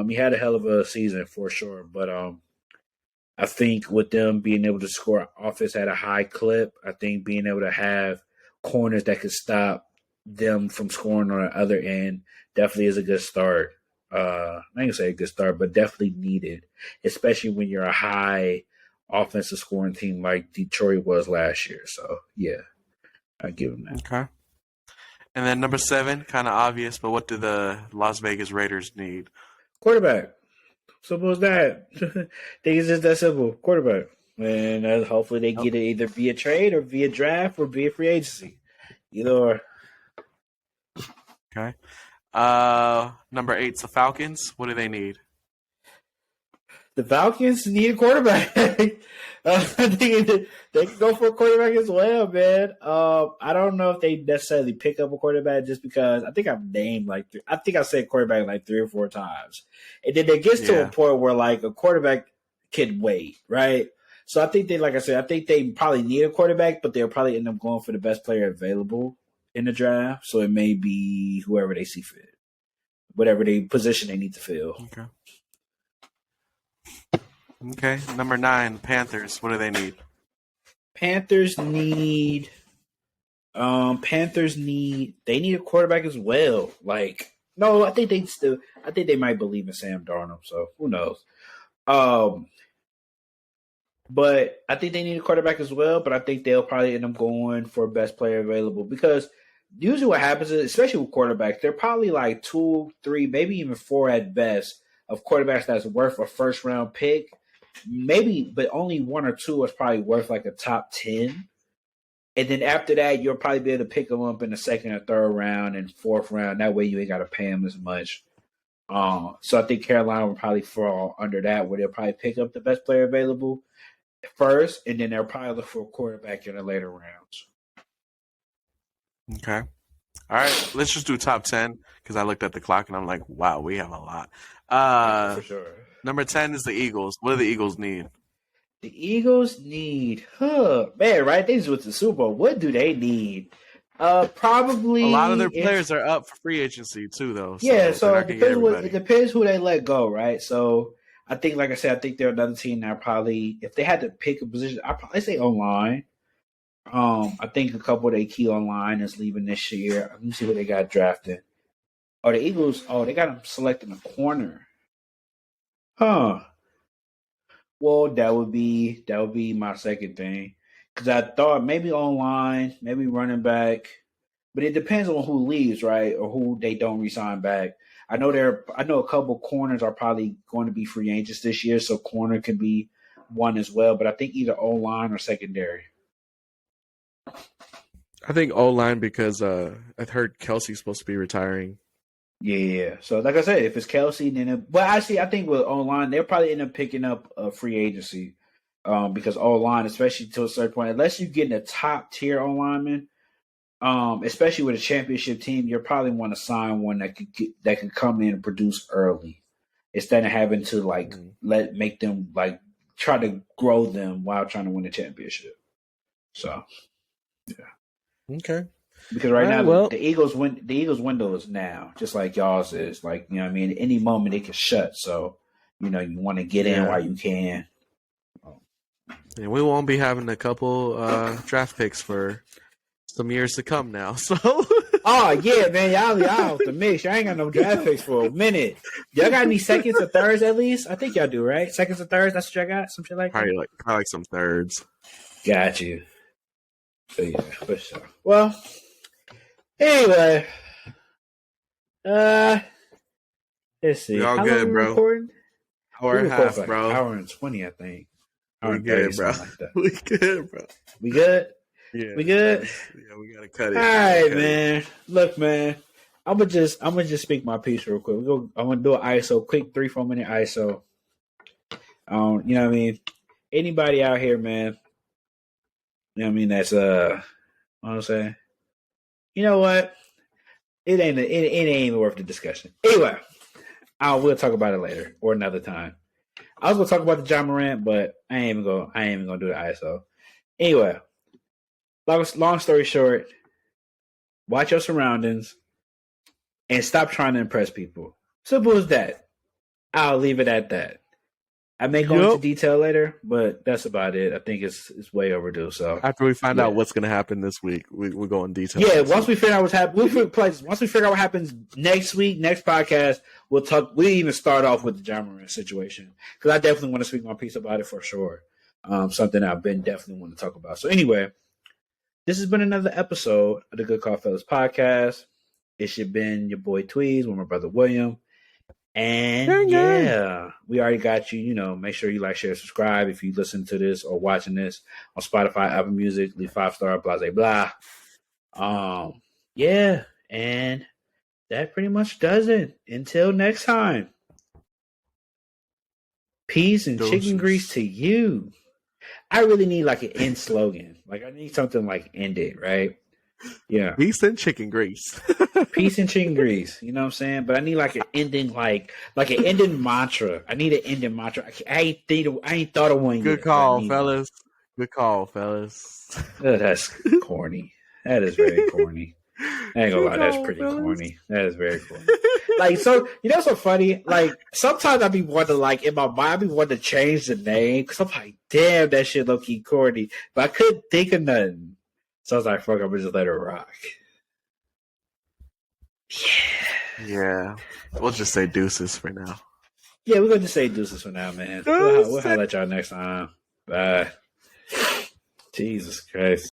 He had a hell of a season for sure. But I think with them being able to score offense at a high clip, I think being able to have corners that could stop them from scoring on the other end definitely is a good start. I ain't gonna say a good start, but definitely needed, especially when you're a high offensive scoring team like Detroit was last year. So yeah, I give them that. Okay. And then number 7, kind of obvious, but what do the Las Vegas Raiders need? Quarterback. Simple as that. Think it's just that simple. Quarterback, and hopefully they get it either via trade or via draft or via free agency. Either or. Okay. Number 8's the Falcons. What do they need? The Falcons need a quarterback. I think they can go for a quarterback as well, man. I don't know if they necessarily pick up a quarterback just because I think I've named I think I said quarterback like 3 or 4 times. And then it gets to a point where like a quarterback can wait, right? So I think they probably need a quarterback, but they'll probably end up going for the best player available in the draft. So it may be whoever they see fit. Whatever position they need to fill. Okay. Number 9, Panthers. What do they need? Panthers need they need a quarterback as well. Like, no, I think they might believe in Sam Darnold, so who knows. But I think they need a quarterback as well, but I think they'll probably end up going for best player available because usually what happens is, especially with quarterbacks, they're probably like 2, 3, maybe even 4 at best of quarterbacks that's worth a first round pick. maybe, but only one or two is probably worth like a top 10. And then after that, you'll probably be able to pick them up in the second or third round and fourth round. That way, you ain't got to pay them as much. So I think Carolina will probably fall under that, where they'll probably pick up the best player available first, and then they'll probably look for a quarterback in the later rounds. Okay. All right. Let's just do top 10 because I looked at the clock and I'm like, wow, we have a lot. For sure. Number 10 is the Eagles. What do the Eagles need? The Eagles need, man, right? They just went to the Super Bowl. What do they need? Probably A lot of their players are up for free agency too, though. So it depends who they let go, right? So I think, like I said, I think they're another team that probably, if they had to pick a position, I'd probably say online. I think a couple of their key online is leaving this year. Let me see what they got drafted. Oh, the Eagles. Oh, they got them selecting a corner. Huh. Well, that would be my second thing, because I thought maybe online, maybe running back, but it depends on who leaves, right, or who they don't resign back. I know a couple corners are probably going to be free agents this year, so corner could be one as well. But I think either O-line or secondary. I think O-line because I've heard Kelsey's supposed to be retiring. Yeah. So like I said, if it's Kelsey, then but actually I think with O-line, they'll probably end up picking up a free agency because O-line, especially to a certain point, unless you get in a top tier O-lineman, especially with a championship team, you'll probably want to sign one that could come in and produce early instead of having to make them try to grow them while trying to win a championship. So yeah. Okay. Because right now the Eagles window is now, just like y'all's is. Like, you know what I mean? Any moment it can shut. So, you know, you want to get in while you can. And we won't be having a couple draft picks for some years to come now. So oh yeah, man, y'all off the mix. Y'all ain't got no draft picks for a minute. Y'all got any seconds or thirds at least? I think y'all do, right? Seconds or thirds, that's what y'all got? Some shit like that? Probably like some thirds. Got you. So yeah, for sure. Well, anyway, let's see. We all How good, long bro. Recording? Hour and a half, like bro. An hour and 20, I think. We good, bro. We good, bro. We good? Yeah. We good? Yeah, we gotta cut it. All right, man. Look, man. I'm gonna just speak my piece real quick. I'm gonna do an ISO, quick 3-4 minute ISO. You know what I mean? Anybody out here, man? You know what I mean? That's what I'm saying. You know what? It ain't even worth the discussion. Anyway, we'll talk about it later or another time. I was gonna talk about the John Morant, but I ain't even gonna do the ISO. Anyway, long story short, watch your surroundings and stop trying to impress people. Simple as that. I'll leave it at that. I may go into detail later, but that's about it. I think it's way overdue. So after we find out what's going to happen this week, we'll go in detail. Yeah, once we figure out what's happening, once we figure out what happens next week, next podcast, we'll talk. We even start off with the John Morant situation because I definitely want to speak my piece about it for sure. Something I've been definitely want to talk about. So anyway, this has been another episode of the Good Call Fellas podcast. It's been your boy Tweez with my brother William. And we already got you. You know, make sure you like, share, subscribe if you listen to this or watching this on Spotify, Apple Music, leave 5-star, blah, blah, blah. And that pretty much does it. Until next time. Peace and chicken grease to you. I really need like an end slogan. Like I need something like end it, right? Yeah. Peace and chicken grease. Peace and chicken grease. You know what I'm saying? But I need like an ending, like an ending mantra. I need an ending mantra. I ain't thought of one yet. Good call, fellas. Good call, fellas. Oh, that's corny. That is very corny. I ain't gonna lie, that's pretty corny. That is very corny. Like, so, you know what's so funny? Like, sometimes I be wanting to, like, in my mind, I be wanting to change the name. Because I'm like, damn, that shit low-key corny. But I couldn't think of nothing. So I was like, fuck, I'm gonna just let it rock. Yeah. We'll just say deuces for now. Yeah, we're gonna just say deuces for now, man. We'll holler at y'all next time. Bye. Jesus Christ.